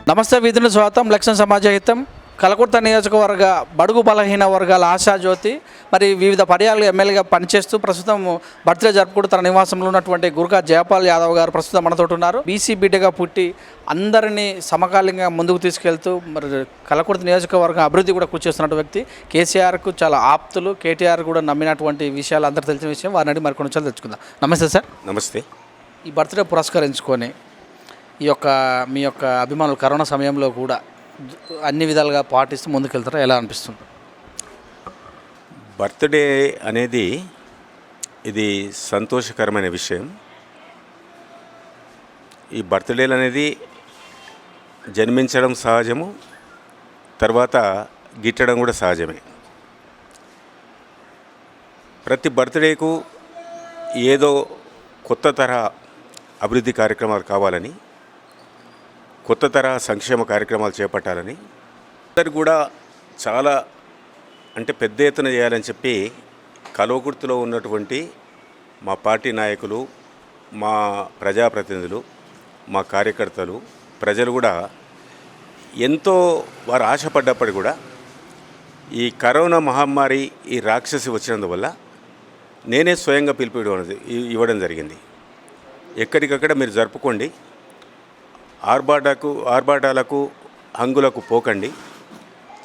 నమస్తే విధులు స్వాగతం. లక్ష్యం సమాజ హితం. కలకుర్త నియోజకవర్గ బడుగు బలహీన వర్గాల ఆశాజ్యోతి మరి వివిధ పర్యాలు ఎమ్మెల్యేగా పనిచేస్తూ ప్రస్తుతం బర్త్డే జరుపుకుంటూ తన నివాసంలో ఉన్నటువంటి గురుగా జయపాల్ యాదవ్ గారు ప్రస్తుతం మనతో ఉన్నారు. బీసీ బిడ్డగా పుట్టి అందరినీ సమకాలీనంగా ముందుకు తీసుకెళ్తూ మరి కలకుర్త నియోజకవర్గం అభివృద్ధి కూడా కృషి చేస్తున్న వ్యక్తి. కేసీఆర్కు చాలా ఆప్తులు, కేటీఆర్ కూడా నమ్మినటువంటి విషయాలు అందరూ తెలిసిన విషయం. వారిని మరి కొన్ని విషయాలు తెచ్చుకుందాం. నమస్తే సార్. నమస్తే. ఈ బర్త్డే పురస్కరించుకొని మీ యొక్క అభిమానులు కరోనా సమయంలో కూడా అన్ని విధాలుగా పాటిస్తూ ముందుకెళ్తారా? ఎలా అనిపిస్తుంది? బర్త్డే అనేది ఇది సంతోషకరమైన విషయం. ఈ బర్త్డేలు అనేది జన్మించడం సహజము, తర్వాత గిట్టడం కూడా సహజమే. ప్రతి బర్త్డేకు ఏదో కొత్త తరహా అభివృద్ధి కార్యక్రమాలు కావాలని, కొత్త తరహా సంక్షేమ కార్యక్రమాలు చేపట్టాలని అందరు కూడా చాలా పెద్ద ఎత్తున చేయాలని చెప్పి కల్వకుర్తిలో ఉన్నటువంటి మా పార్టీ నాయకులు, మా ప్రజాప్రతినిధులు, మా కార్యకర్తలు, ప్రజలు కూడా ఎంతో వారు ఆశపడ్డప్పటికీ కూడా ఈ కరోనా మహమ్మారి, ఈ రాక్షసి వచ్చినందువల్ల నేనే స్వయంగా పిలుపు ఇవ్వడం జరిగింది. ఎక్కడికక్కడ మీరు జరుపుకోండి, ఆర్భాటాలకు హంగులకు పోకండి,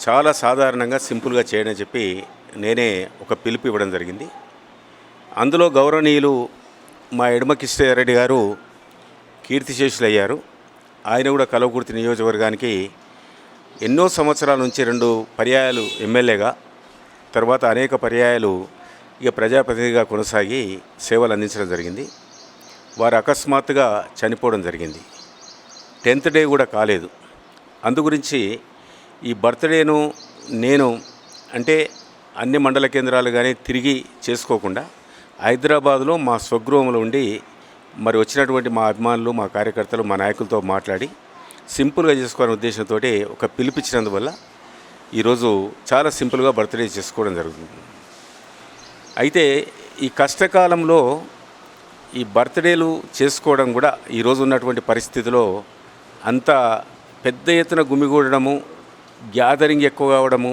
చాలా సాధారణంగా సింపుల్గా చేయడని చెప్పి నేనే ఒక పిలుపు ఇవ్వడం జరిగింది. అందులో గౌరవనీయులు మా ఎడమ కిష్టరెడ్డి గారు కీర్తిశేషులు అయ్యారు. ఆయన కూడా కల్వకుర్తి నియోజకవర్గానికి ఎన్నో సంవత్సరాల నుంచి 2 పర్యాయాలు ఎమ్మెల్యేగా, తర్వాత అనేక పర్యాయాలు ప్రజాప్రతినిధిగా కొనసాగి సేవలు అందించడం జరిగింది. వారు అకస్మాత్తుగా చనిపోవడం జరిగింది. 10th డే కూడా కాలేదు. అందుగురించి ఈ బర్త్డేను నేను అన్ని మండల కేంద్రాలు కానీ తిరిగి చేసుకోకుండా హైదరాబాదులో మా స్వగృహంలో ఉండి మరి వచ్చినటువంటి మా అభిమానులు, మా కార్యకర్తలు, మా నాయకులతో మాట్లాడి సింపుల్గా చేసుకోవాలనే ఉద్దేశంతో ఒక పిలిపించినందువల్ల ఈరోజు చాలా సింపుల్గా బర్త్డే చేసుకోవడం జరుగుతుంది. అయితే ఈ కష్టకాలంలో ఈ బర్త్డేలు చేసుకోవడం కూడా ఈరోజు ఉన్నటువంటి పరిస్థితిలో అంత పెద్ద ఎత్తున గుమిగూడడము, గ్యాదరింగ్ ఎక్కువ కావడము,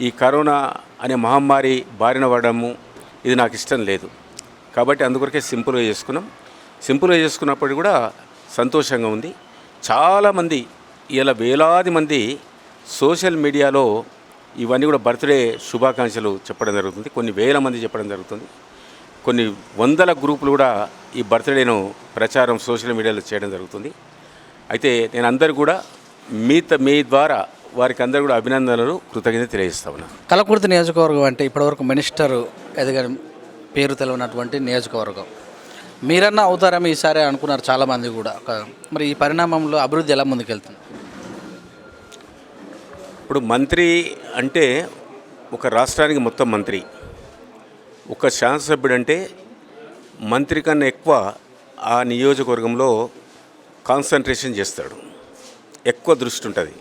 ఈ కరోనా అనే మహమ్మారి బారిన పడడము ఇది నాకు ఇష్టం లేదు. కాబట్టి అందుకొరకే సింపుల్గా చేసుకున్నాం. సింపుల్గా చేసుకున్నప్పటికీ కూడా సంతోషంగా ఉంది. చాలామంది ఇలా వేలాది మంది సోషల్ మీడియాలో ఇవన్నీ కూడా బర్త్డే శుభాకాంక్షలు చెప్పడం జరుగుతుంది. కొన్ని వేల మంది చెప్పడం జరుగుతుంది. కొన్ని వందల గ్రూపులు కూడా ఈ బర్త్డేను ప్రచారం సోషల్ మీడియాలో చేయడం జరుగుతుంది. అయితే నేను అందరు కూడా మీ ద్వారా వారికి అందరూ కూడా అభినందనలు, కృతజ్ఞత తెలియజేస్తా ఉన్నాను. కల్వకుర్తి నియోజకవర్గం అంటే ఇప్పటివరకు మినిస్టర్ ఎదగని పేరు తెలియనటువంటి నియోజకవర్గం. మీరన్నా అవుతారని ఈసారి అనుకున్నారు చాలామంది కూడా. మరి ఈ పరిణామంలో అభివృద్ధి ఎలా ముందుకెళ్తుంది? ఇప్పుడు మంత్రి అంటే ఒక రాష్ట్రానికి మొత్తం మంత్రి, ఒక శాసనసభ్యుడు అంటే మంత్రి కన్నా ఎక్కువ ఆ నియోజకవర్గంలో కాన్సన్ట్రేషన్ చేస్తాడు, ఎక్కువ దృష్టి ఉంటుంది.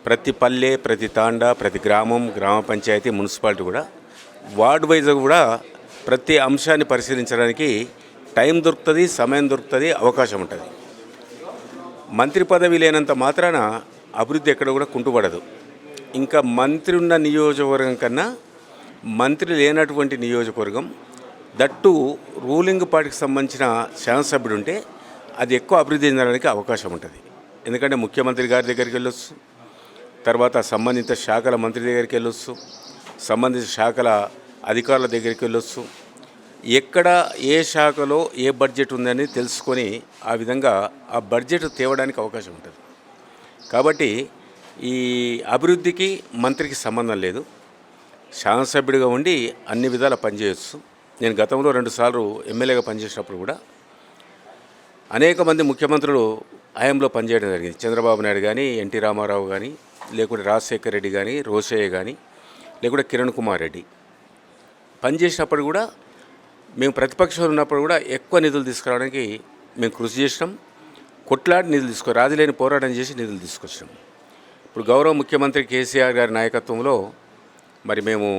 ప్రతి పల్లె, ప్రతి తాండా, ప్రతి గ్రామం, గ్రామ పంచాయతీ, మున్సిపాలిటీ కూడా వార్డు వైజ్ కూడా ప్రతి అంశాన్ని పరిశీలించడానికి టైం దొరుకుతుంది, సమయం దొరుకుతుంది, అవకాశం ఉంటుంది. మంత్రి పదవి లేనంత మాత్రాన అభివృద్ధి ఎక్కడ కూడా కుంటుపడదు. ఇంకా మంత్రి ఉన్న నియోజకవర్గం కన్నా మంత్రి లేనటువంటి నియోజకవర్గం, దట్టు రూలింగ్ పార్టీకి సంబంధించిన శాసనసభ్యుడు ఉంటే అది ఎక్కువ అభివృద్ధి చెందడానికి అవకాశం ఉంటుంది. ఎందుకంటే ముఖ్యమంత్రి గారి దగ్గరికి వెళ్ళొచ్చు, తర్వాత సంబంధిత శాఖల మంత్రి దగ్గరికి వెళ్ళొచ్చు, సంబంధిత శాఖల అధికారుల దగ్గరికి వెళ్ళొచ్చు. ఎక్కడ ఏ శాఖలో ఏ బడ్జెట్ ఉందని తెలుసుకొని ఆ విధంగా ఆ బడ్జెట్ తేవడానికి అవకాశం ఉంటుంది. కాబట్టి ఈ అభివృద్ధికి మంత్రికి సంబంధం లేదు. శాసనసభ్యుడిగా ఉండి అన్ని విధాలా పనిచేయచ్చు. నేను గతంలో 2 సార్లు ఎమ్మెల్యేగా పనిచేసినప్పుడు కూడా అనేక మంది ముఖ్యమంత్రులు హయాంలో పనిచేయడం జరిగింది. చంద్రబాబు నాయుడు కానీ, ఎన్టీ రామారావు కానీ, లేకుంటే రాజశేఖర్ రెడ్డి కానీ, రోషయ్య కానీ, లేకుంటే కిరణ్ కుమార్ రెడ్డి పనిచేసినప్పుడు కూడా మేము ప్రతిపక్షంలో ఉన్నప్పుడు కూడా ఎక్కువ నిధులు తీసుకురావడానికి మేము కృషి చేసినాం. కొట్లాడి నిధులు రాజులేని పోరాటం చేసి నిధులు తీసుకొచ్చినాం. ఇప్పుడు గౌరవ ముఖ్యమంత్రి కేసీఆర్ గారి నాయకత్వంలో మరి మేము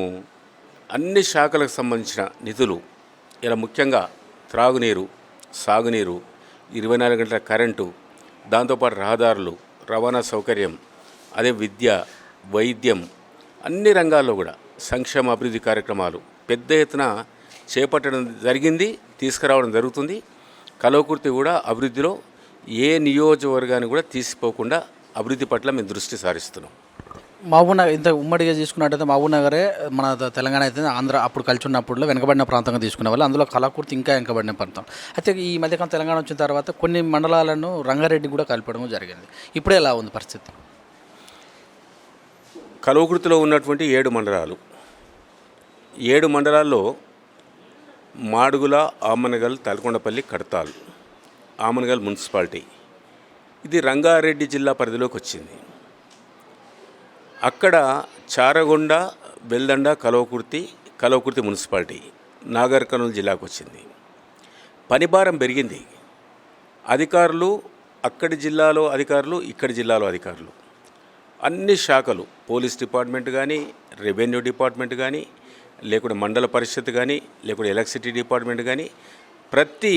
అన్ని శాఖలకు సంబంధించిన నిధులు, ఇలా ముఖ్యంగా త్రాగునీరు, సాగునీరు, 24 గంటల కరెంటు, దాంతోపాటు రహదారులు, రవాణా సౌకర్యం, అదే విద్య, వైద్యం, అన్ని రంగాల్లో కూడా సంక్షేమ అభివృద్ధి కార్యక్రమాలు పెద్ద ఎత్తున చేపట్టడం జరిగింది, తీసుకురావడం జరుగుతుంది. కల్వకుర్తి కూడా అభివృద్ధిలో ఏ నియోజకవర్గాన్ని కూడా తీసిపోకుండా అభివృద్ధి పట్ల మేము దృష్టి సారిస్తున్నాం. మహబూబ్నగర్ ఇంత ఉమ్మడిగా తీసుకున్నట్టయితే మహబూబ్నగరే మన తెలంగాణ అయితే ఆంధ్ర అప్పుడు కలిసి ఉన్నప్పుడు వెనుకబడిన ప్రాంతంగా తీసుకునే వాళ్ళు, అందులో కల్వకుర్తి ఇంకా వెనుకబడిన ప్రాంతం. అయితే ఈ మధ్యకాలం తెలంగాణ వచ్చిన తర్వాత కొన్ని మండలాలను రంగారెడ్డి కూడా కలపడం జరిగింది. ఇప్పుడే ఎలా ఉంది పరిస్థితి? కల్వకుర్తిలో ఉన్నటువంటి 7 మండలాలు, 7 మండలాల్లో మాడుగుల, ఆమనగల్, తలకొండపల్లి, కడతాల్, ఆమనగల్ మున్సిపాలిటీ ఇది రంగారెడ్డి జిల్లా పరిధిలోకి వచ్చింది. అక్కడ చారగొండ, వెల్దండ, కల్వకుర్తి మున్సిపాలిటీ నాగర్ కర్నూలు జిల్లాకు వచ్చింది. పనిభారం పెరిగింది. అధికారులు అక్కడి జిల్లాలో అధికారులు, ఇక్కడి జిల్లాలో అధికారులు, అన్ని శాఖలు, పోలీస్ డిపార్ట్మెంట్ కానీ, రెవెన్యూ డిపార్ట్మెంట్ కానీ, లేకుంటే మండల పరిషత్ కానీ, లేకుంటే ఎలక్ట్రిసిటీ డిపార్ట్మెంట్ కానీ, ప్రతి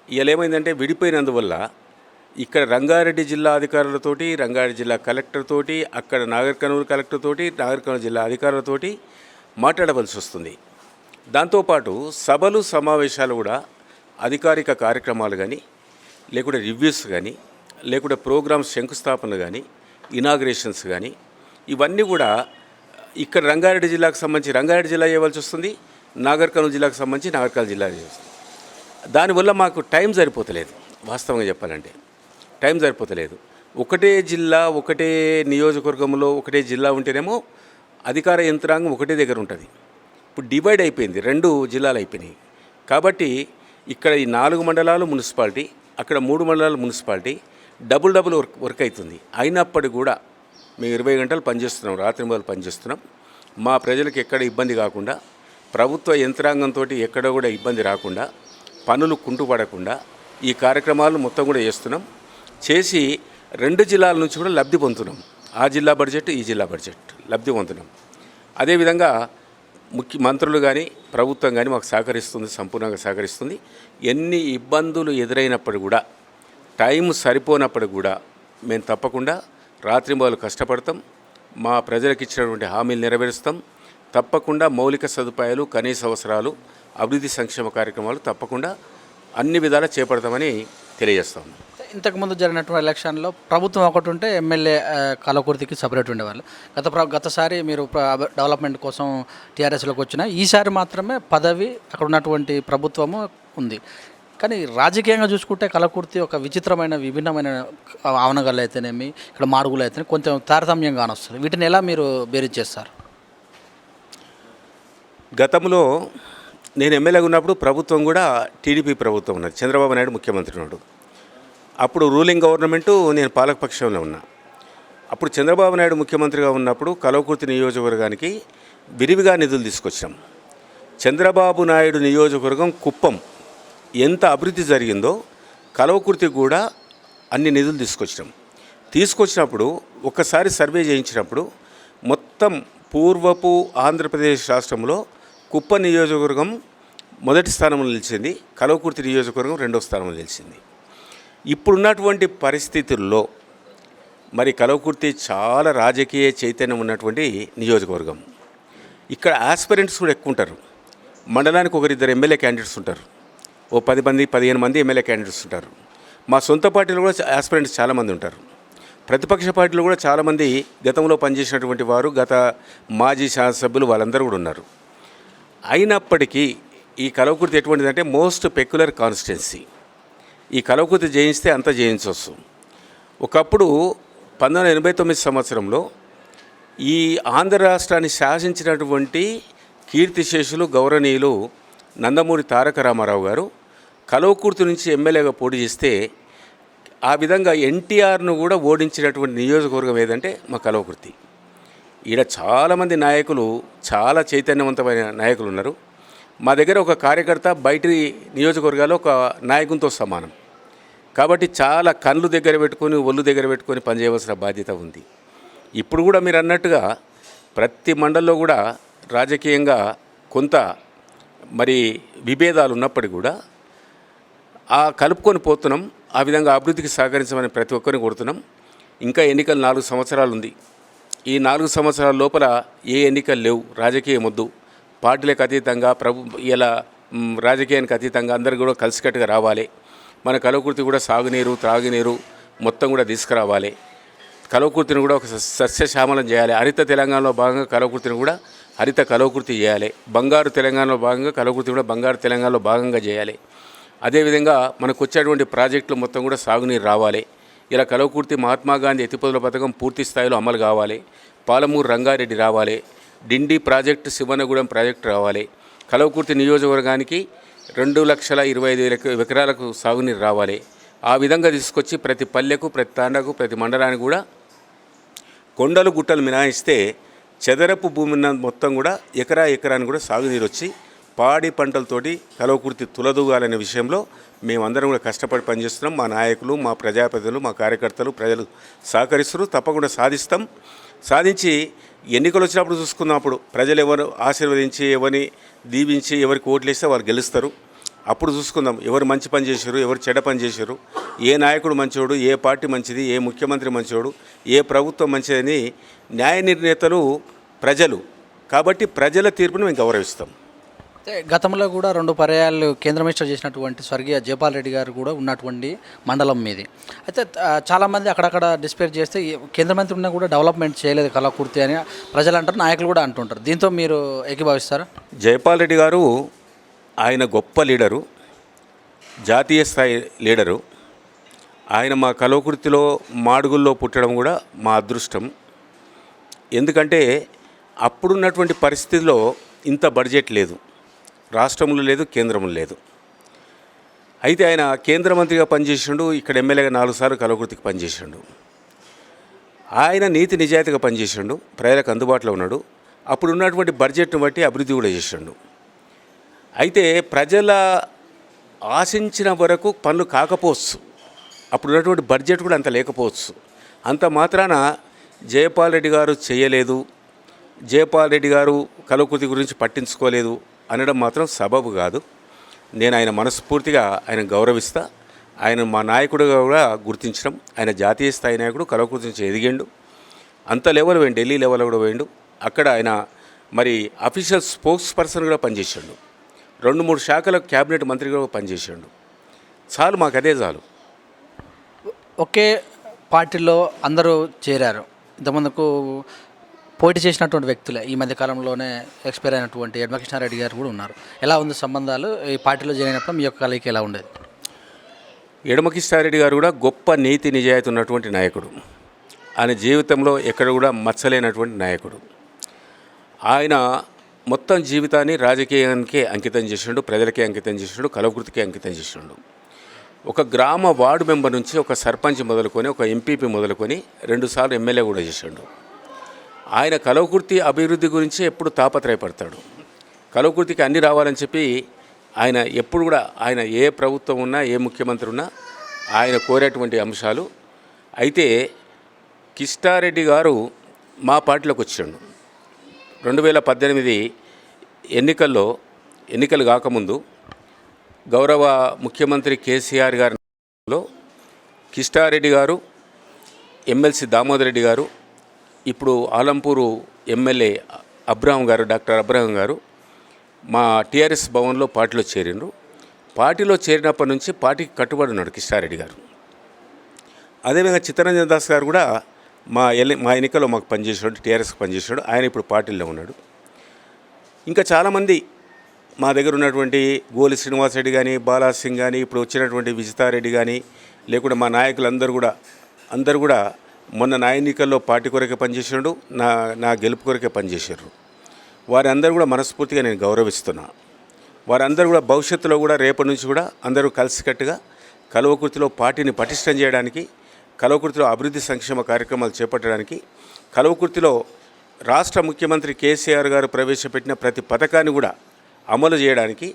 ఇలా ఏమైందంటే విడిపోయినందువల్ల ఇక్కడ రంగారెడ్డి జిల్లా అధికారులతోటి, రంగారెడ్డి జిల్లా కలెక్టర్ తోటి, అక్కడ నాగర్ కర్నూలు కలెక్టర్ తోటి, నాగర్ కర్నూలు జిల్లా అధికారులతోటి మాట్లాడవలసి వస్తుంది. దాంతోపాటు సభలు, సమావేశాలు కూడా అధికారిక కార్యక్రమాలు కానీ, లేకుంటే రివ్యూస్ కానీ, లేకుంటే ప్రోగ్రామ్స్ శంకుస్థాపన కానీ, ఇనాగ్రేషన్స్ కానీ, ఇవన్నీ కూడా ఇక్కడ రంగారెడ్డి జిల్లాకు సంబంధించి రంగారెడ్డి జిల్లా చేయవలసి వస్తుంది, నాగర్ కర్నూలు జిల్లాకు సంబంధించి నాగర్ కర్నూలు జిల్లా చేయవలసి వస్తుంది. దానివల్ల మాకు టైం సరిపోతలేదు. వాస్తవంగా చెప్పాలంటే టైం సరిపోతలేదు. ఒకటే జిల్లా, ఒకటే నియోజకవర్గంలో ఒకటే జిల్లా ఉంటేనేమో అధికార యంత్రాంగం ఒకటే దగ్గర ఉంటుంది. ఇప్పుడు డివైడ్ అయిపోయింది, 2 జిల్లాలు అయిపోయినాయి. కాబట్టి ఇక్కడ ఈ 4 మండలాలు మున్సిపాలిటీ, అక్కడ 3 మండలాలు మున్సిపాలిటీ, డబుల్ వర్క్ అవుతుంది. అయినప్పటికీ కూడా మేము 20 గంటలు పనిచేస్తున్నాం, రాత్రింబగళ్ళు పనిచేస్తున్నాం. మా ప్రజలకు ఎక్కడ ఇబ్బంది కాకుండా, ప్రభుత్వ యంత్రాంగంతో ఎక్కడ కూడా ఇబ్బంది రాకుండా, పనులు కుంటుపడకుండా ఈ కార్యక్రమాలు మొత్తం కూడా చేస్తున్నాం. చేసి 2 జిల్లాల నుంచి కూడా లబ్ధి పొందుతున్నాం. ఆ జిల్లా బడ్జెట్, ఈ జిల్లా బడ్జెట్ లబ్ధి పొందుతున్నాం. అదేవిధంగా మంత్రులు కానీ, ప్రభుత్వం కానీ మాకు సహకరిస్తుంది, సంపూర్ణంగా సహకరిస్తుంది. ఎన్ని ఇబ్బందులు ఎదురైనప్పుడు కూడా, టైం సరిపోనప్పుడు కూడా మేము తప్పకుండా రాత్రింబగళ్ళు కష్టపడతాం. మా ప్రజలకు ఇచ్చినటువంటి హామీలు నెరవేరుస్తాం. తప్పకుండా మౌలిక సదుపాయాలు, కనీస అవసరాలు, అభివృద్ధి సంక్షేమ కార్యక్రమాలు తప్పకుండా అన్ని విధాలా చేపడతామని తెలియజేస్తాం. ఇంతకుముందు జరిగినటువంటి ఎలక్షన్లో ప్రభుత్వం ఒకటి ఉంటే ఎమ్మెల్యే కల్వకుర్తికి సపరేట్ ఉండేవాళ్ళు. గతసారి మీరు డెవలప్మెంట్ కోసం టీఆర్ఎస్లోకి వచ్చిన, ఈసారి మాత్రమే పదవి అక్కడ ఉన్నటువంటి ప్రభుత్వము ఉంది. కానీ రాజకీయంగా చూసుకుంటే కల్వకుర్తి ఒక విచిత్రమైన, విభిన్నమైన ఆవనగళ్ళు అయితేనేమి, ఇక్కడ మాడుగులు అయితేనే కొంచెం తారతమ్యంగా వస్తుంది. వీటిని ఎలా మీరు బేరీజ్ చేస్తారు? గతంలో నేను ఎమ్మెల్యేగా ఉన్నప్పుడు ప్రభుత్వం కూడా టీడీపీ ప్రభుత్వం ఉన్నది, చంద్రబాబు నాయుడు ముఖ్యమంత్రి ఉన్నాడు. అప్పుడు రూలింగ్ గవర్నమెంటు, నేను పాలకపక్షంలో ఉన్నా. అప్పుడు చంద్రబాబు నాయుడు ముఖ్యమంత్రిగా ఉన్నప్పుడు కల్వకుర్తి నియోజకవర్గానికి విరివిగా నిధులు తీసుకొచ్చాం. చంద్రబాబు నాయుడు నియోజకవర్గం కుప్పం ఎంత అభివృద్ధి జరిగిందో కల్వకుర్తి కూడా అన్ని నిధులు తీసుకొచ్చినప్పుడు ఒకసారి సర్వే చేయించినప్పుడు మొత్తం పూర్వపు ఆంధ్రప్రదేశ్ రాష్ట్రంలో కుప్ప నియోజకవర్గం మొదటి స్థానంలో నిలిచింది, కల్వకుర్తి నియోజకవర్గం 2వ స్థానంలో నిలిచింది. ఇప్పుడున్నటువంటి పరిస్థితుల్లో మరి కల్వకుర్తి చాలా రాజకీయ చైతన్యం ఉన్నటువంటి నియోజకవర్గం. ఇక్కడ ఆస్పిరెంట్స్ కూడా ఎక్కువ ఉంటారు. మండలానికి 1-2 ఎమ్మెల్యే క్యాండిడేట్స్ ఉంటారు. ఓ 10 మంది 15 మంది ఎమ్మెల్యే క్యాండిడేట్స్ ఉంటారు. మా సొంత పార్టీలో కూడా ఆస్పిరెంట్స్ చాలామంది ఉంటారు. ప్రతిపక్ష పార్టీలో కూడా చాలామంది గతంలో పనిచేసినటువంటి వారు, గత మాజీ శాసనసభ్యులు వాళ్ళందరూ కూడా ఉన్నారు. అయినప్పటికీ ఈ కల్వకుర్తి ఎటువంటిదంటే మోస్ట్ పెక్యులర్ కాన్స్టిట్యున్సీ. ఈ కల్వకుర్తి జయించితే అంతా జయించవచ్చు. ఒకప్పుడు 1989 సంవత్సరంలో ఈ ఆంధ్ర రాష్ట్రాన్ని శాసించినటువంటి కీర్తిశేషులు గౌరవనీయులు నందమూరి తారక రామారావు గారు కల్వకుర్తి నుంచి ఎమ్మెల్యేగా పోటీ చేస్తే ఆ విధంగా ఎన్టీఆర్ను కూడా ఓడించినటువంటి నియోజకవర్గం ఏదంటే మా కల్వకుర్తి. ఈడ చాలామంది నాయకులు, చాలా చైతన్యవంతమైన నాయకులు ఉన్నారు. మా దగ్గర ఒక కార్యకర్త బయటి నియోజకవర్గాల్లో ఒక నాయకునితో సమానం. కాబట్టి చాలా కళ్ళు దగ్గర పెట్టుకొని, ఒళ్ళు దగ్గర పెట్టుకొని పనిచేయవలసిన బాధ్యత ఉంది. ఇప్పుడు కూడా మీరు అన్నట్టుగా ప్రతి మండలంలో కూడా రాజకీయంగా కొంత మరి విభేదాలు ఉన్నప్పటికీ కూడా కలుపుకొని పోతున్నాం. ఆ విధంగా అభివృద్ధికి సహకరించమని ప్రతి ఒక్కరిని కోరుతున్నాం. ఇంకా ఎన్నికలు 4 సంవత్సరాలు ఉంది. ఈ 4 సంవత్సరాల లోపల ఏ ఎన్నికలు లేవు, రాజకీయం వద్దు, పార్టీలకు అతీతంగా ఇలా రాజకీయానికి అతీతంగా అందరూ కూడా కలిసికట్టుగా రావాలి. మన కలవకుర్తి కూడా సాగునీరు త్రాగునీరు మొత్తం కూడా తీసుకురావాలి. కలవకుర్తిని కూడా ఒక సస్యశ్యామలం చేయాలి. హరిత తెలంగాణలో భాగంగా కలవకుర్తిని కూడా హరిత కలవకుర్తి చేయాలి. బంగారు తెలంగాణలో భాగంగా కలవకుర్తి కూడా బంగారు తెలంగాణలో భాగంగా చేయాలి. అదేవిధంగా మనకు వచ్చేటువంటి ప్రాజెక్టులు మొత్తం కూడా సాగునీరు రావాలి. ఇలా కలవకుర్తి మహాత్మా గాంధీ ఎత్తిపోతల పథకం పూర్తి స్థాయిలో అమలు కావాలి. పాలమూరు రంగారెడ్డి రావాలి. డిండి ప్రాజెక్టు శివనగూడెం ప్రాజెక్టు రావాలి. కలవకుర్తి నియోజకవర్గానికి 2,25,000 ఎకరాలకు సాగునీరు రావాలి. ఆ విధంగా తీసుకొచ్చి ప్రతి పల్లెకు, ప్రతి తాండాకు, ప్రతి మండలానికి కూడా కొండలు గుట్టలు మినహాయిస్తే చదరపు భూమి మొత్తం కూడా ఎకరానికి కూడా సాగునీరు వచ్చి పాడి పంటలతోటి కలవకుర్తి తులదూగాలనే విషయంలో మేమందరం కూడా కష్టపడి పనిచేస్తున్నాం. మా నాయకులు, మా ప్రజాప్రతినిధులు, మా కార్యకర్తలు, ప్రజలు సహకరిస్తున్నారు. తప్పకుండా సాధిస్తాం. సాధించి ఎన్నికలు వచ్చినప్పుడు చూసుకుందాం. అప్పుడు ప్రజలు ఎవరు ఆశీర్వదించి, ఎవరిని దీవించి, ఎవరికి ఓట్లు వేస్తే వారు గెలుస్తారు. అప్పుడు చూసుకుందాం ఎవరు మంచి పని చేశారు, ఎవరు చెడ్డ పని చేశారు, ఏ నాయకుడు మంచివాడు, ఏ పార్టీ మంచిది, ఏ ముఖ్యమంత్రి మంచివాడు, ఏ ప్రభుత్వం మంచిదని న్యాయ నిర్ణేతలు ప్రజలు. కాబట్టి ప్రజల తీర్పును మేము గౌరవిస్తాం. గతంలో కూడా 2 పర్యాయాలు కేంద్ర మినిస్టర్ చేసినటువంటి స్వర్గీయ జయపాల్ రెడ్డి గారు కూడా ఉన్నటువంటి మండలం మీది. అయితే చాలామంది అక్కడక్కడ డిస్పేర్ చేస్తే కేంద్ర మంత్రి ఉన్నా కూడా డెవలప్మెంట్ చేయలేదు కలవకుర్తి అని ప్రజలు అంటారు, నాయకులు కూడా అంటుంటారు. దీంతో మీరు ఏకీభవిస్తారా? జయపాల్ రెడ్డి గారు ఆయన గొప్ప లీడరు, జాతీయ స్థాయి లీడరు. ఆయన మా కలవకుర్తిలో మాడుగుల్లో పుట్టడం కూడా మా అదృష్టం. ఎందుకంటే అప్పుడున్నటువంటి పరిస్థితిలో ఇంత బడ్జెట్ లేదు, రాష్ట్రంలో లేదు, కేంద్రంలో లేదు. అయితే ఆయన కేంద్ర మంత్రిగా పనిచేసిండు, ఇక్కడ ఎమ్మెల్యేగా 4 సార్లు కలవకుర్తికి పనిచేసిండు. ఆయన నీతి నిజాయితీగా పనిచేసిండు, ప్రజలకు అందుబాటులో ఉన్నాడు. అప్పుడు ఉన్నటువంటి బడ్జెట్ను బట్టి అభివృద్ధి కూడా చేసిండు. అయితే ప్రజల ఆశించిన వరకు పనులు కాకపోవచ్చు, అప్పుడు ఉన్నటువంటి బడ్జెట్ కూడా అంత లేకపోవచ్చు. అంత మాత్రాన జయపాల్ రెడ్డి గారు చేయలేదు, జయపాల్ రెడ్డి గారు కలవకుర్తి గురించి పట్టించుకోలేదు అనడం మాత్రం సబబు కాదు. నేను ఆయన మనస్ఫూర్తిగా ఆయన గౌరవిస్తా. ఆయన మా నాయకుడిగా కూడా గుర్తించడం. ఆయన జాతీయ స్థాయి నాయకుడు, కలవకుర్తి నుంచి ఎదిగిండు, అంత లెవెల్ పోయిండు, ఢిల్లీ లెవెల్ కూడా పోయిండు. అక్కడ ఆయన మరి అఫీషియల్ స్పోక్స్ పర్సన్ కూడా పనిచేసాడు. 2-3 శాఖల క్యాబినెట్ మంత్రిగా పనిచేసాడు. చాలు, మాకు అదే చాలు. ఒకే పార్టీలో అందరూ చేరారు. ఇంతమందుకు పోటీ చేసినటువంటి వ్యక్తులే ఈ మధ్య కాలంలోనే ఎక్స్పైర్ అయినటువంటి యడ్మకృష్ణారెడ్డి గారు కూడా ఉన్నారు. ఎలా ఉంది సంబంధాలు? ఈ పార్టీలో చేరినప్పుడు మీ యొక్క కలయిక ఎలా ఉండేది? యడ్మకృష్ణారెడ్డి గారు కూడా గొప్ప నీతి నిజాయితీ ఉన్నటువంటి నాయకుడు. ఆయన జీవితంలో ఎక్కడ కూడా మచ్చలేనటువంటి నాయకుడు. ఆయన మొత్తం జీవితాన్ని రాజకీయానికే అంకితం చేసిండు, ప్రజలకే అంకితం చేసిండు, కలవకుర్తికే అంకితం చేసిండు. ఒక గ్రామ వార్డు మెంబర్ నుంచి ఒక సర్పంచ్ మొదలుకొని, ఒక ఎంపీపీ మొదలుకొని 2 సార్లు ఎమ్మెల్యే కూడా చేసిండు. ఆయన కలవకుర్తి అభివృద్ధి గురించి ఎప్పుడు తాపత్రయపడతాడు. కలవకుర్తికి అన్నీ రావాలని చెప్పి ఆయన ఎప్పుడు కూడా, ఆయన ఏ ప్రభుత్వం ఉన్నా, ఏ ముఖ్యమంత్రి ఉన్నా ఆయన కోరేటువంటి అంశాలు. అయితే కిష్టారెడ్డి గారు మా పార్టీలోకి వచ్చాడు. 2018 ఎన్నికలు కాకముందు గౌరవ ముఖ్యమంత్రి కేసీఆర్ గారిలో కిష్టారెడ్డి గారు, ఎమ్మెల్సీ దామోదర్ రెడ్డి గారు, ఇప్పుడు ఆలంపూరు ఎమ్మెల్యే అబ్రహం గారు, డాక్టర్ అబ్రహం గారు మా టీఆర్ఎస్ భవన్లో పార్టీలో చేరిండ్రు. పార్టీలో చేరినప్పటి నుంచి పార్టీకి కట్టుబడి ఉన్నాడు కిష్టారెడ్డి గారు. అదేవిధంగా చిత్తరంజన్ దాస్ గారు కూడా మా ఎన్నికల్లో మాకు పనిచేసాడు, టీఆర్ఎస్కి పనిచేసాడు. ఆయన ఇప్పుడు పార్టీలో ఉన్నాడు. ఇంకా చాలామంది మా దగ్గర ఉన్నటువంటి గోలి శ్రీనివాసరెడ్డి కానీ, బాలాసింగ్ కానీ, ఇప్పుడు వచ్చినటువంటి విజితారెడ్డి కానీ, లేకుంటే మా నాయకులందరూ కూడా మొన్న నా ఎన్నికల్లో పార్టీ కొరకే పనిచేసాడు, నా గెలుపు కొరకే పనిచేశారు. వారందరూ కూడా మనస్ఫూర్తిగా నేను గౌరవిస్తున్నా. వారందరూ కూడా భవిష్యత్తులో కూడా రేపటి నుంచి కూడా అందరూ కలిసికట్టుగా కలవకుర్తిలో పార్టీని పటిష్టం చేయడానికి, కలవకుర్తిలో అభివృద్ధి సంక్షేమ కార్యక్రమాలు చేపట్టడానికి, కలవకుర్తిలో రాష్ట్ర ముఖ్యమంత్రి కేసీఆర్ గారు ప్రవేశపెట్టిన ప్రతి పథకాన్ని కూడా అమలు చేయడానికి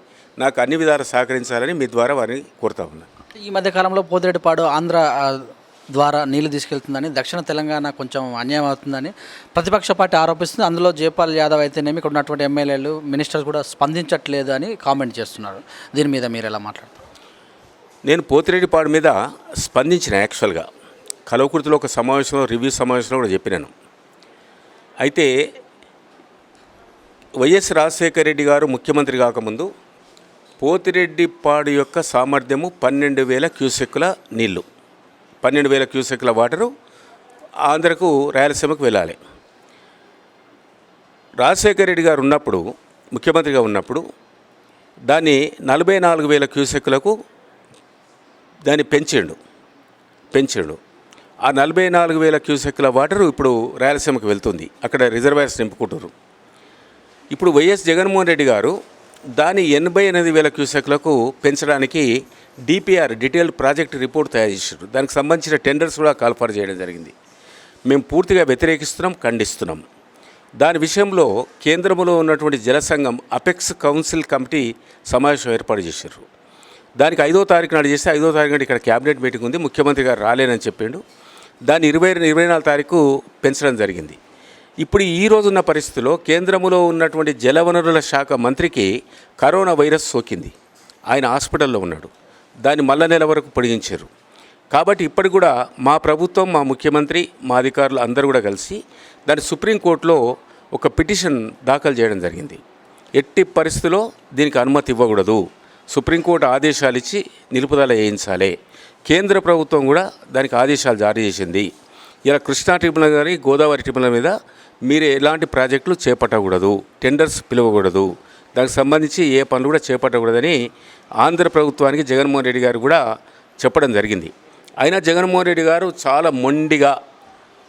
నాకు అన్ని విధాలు సహకరించాలని మీ ద్వారా వారిని కోరుతా ఉన్నాను. ఈ మధ్యకాలంలో పోతిరెడ్డిపాడు ఆంధ్ర ద్వారా నీళ్లు తీసుకెళ్తుందని, దక్షిణ తెలంగాణ కొంచెం అన్యాయం అవుతుందని ప్రతిపక్ష పార్టీ ఆరోపిస్తుంది. అందులో జయపాల్ యాదవ్ అయితేనేమి, ఇక్కడ ఉన్నటువంటి ఎమ్మెల్యేలు, మినిస్టర్స్ కూడా స్పందించట్లేదు అని కామెంట్ చేస్తున్నారు. దీని మీద మీరు ఎలా మాట్లాడతారు? నేను పోతిరెడ్డిపాడు మీద స్పందించిన. యాక్చువల్గా కల్వకుర్తిలో ఒక సమావేశంలో రివ్యూ సమావేశంలో కూడా చెప్పినాను. అయితే వైఎస్ రాజశేఖర రెడ్డి గారు ముఖ్యమంత్రి కాకముందు పోతిరెడ్డిపాడు యొక్క సామర్థ్యము 12,000 క్యూసెక్కుల నీళ్లు, 12,000 క్యూసెక్కుల వాటరు ఆంధ్రకు రాయలసీమకు వెళ్ళాలి. రాజశేఖర రెడ్డి గారు ఉన్నప్పుడు, ముఖ్యమంత్రిగా ఉన్నప్పుడు దాన్ని 44,000 క్యూసెక్కులకు దాన్ని పెంచాడు. ఆ 44,000 క్యూసెక్కుల వాటరు ఇప్పుడు రాయలసీమకు వెళ్తుంది, అక్కడ రిజర్వాయర్స్ నింపుకుంటారు. ఇప్పుడు వైఎస్ జగన్మోహన్ రెడ్డి గారు దాన్ని 88,000 క్యూసెక్లకు పెంచడానికి డిపిఆర్ డీటెయిల్డ్ ప్రాజెక్ట్ రిపోర్ట్ తయారు చేశారు. దానికి సంబంధించిన టెండర్స్ కూడా కాల్ఫర్ చేయడం జరిగింది. మేము పూర్తిగా వ్యతిరేకిస్తున్నాం, ఖండిస్తున్నాం. దాని విషయంలో కేంద్రంలో ఉన్నటువంటి జలసంఘం అపెక్స్ కౌన్సిల్ కమిటీ సమావేశం ఏర్పాటు చేశారు. దానికి 5వ తారీఖు నాడు చేస్తే 5వ తారీఖు నాడు ఇక్కడ క్యాబినెట్ మీటింగ్ ఉంది, ముఖ్యమంత్రి గారు రాలేనని చెప్పిండు. దాన్ని 24 తారీఖు పెంచడం జరిగింది. ఇప్పుడు ఈ రోజున్న పరిస్థితిలో కేంద్రంలో ఉన్నటువంటి జలవనరుల శాఖ మంత్రికి కరోనా వైరస్ సోకింది. ఆయన హాస్పిటల్లో ఉన్నాడు. దాన్ని మళ్ళా నెల వరకు పొడిగించారు. కాబట్టి ఇప్పటికి కూడా మా ప్రభుత్వం, మా ముఖ్యమంత్రి, మా అధికారులు అందరూ కూడా కలిసి దాన్ని సుప్రీంకోర్టులో ఒక పిటిషన్ దాఖలు చేయడం జరిగింది. ఎట్టి పరిస్థితిలో దీనికి అనుమతి ఇవ్వకూడదు, సుప్రీంకోర్టు ఆదేశాలు ఇచ్చి నిలుపుదల చేయించాలి. కేంద్ర ప్రభుత్వం కూడా దానికి ఆదేశాలు జారీ చేసింది. ఇలా కృష్ణా ట్రిబ్యునల్ కానీ గోదావరి ట్రిబ్యునల్ మీద మీరు ఎలాంటి ప్రాజెక్టులు చేపట్టకూడదు, టెండర్స్ పిలవకూడదు, దానికి సంబంధించి ఏ పనులు కూడా చేపట్టకూడదని ఆంధ్ర ప్రభుత్వానికి జగన్మోహన్ రెడ్డి గారు కూడా చెప్పడం జరిగింది. అయినా జగన్మోహన్ రెడ్డి గారు చాలా మొండిగా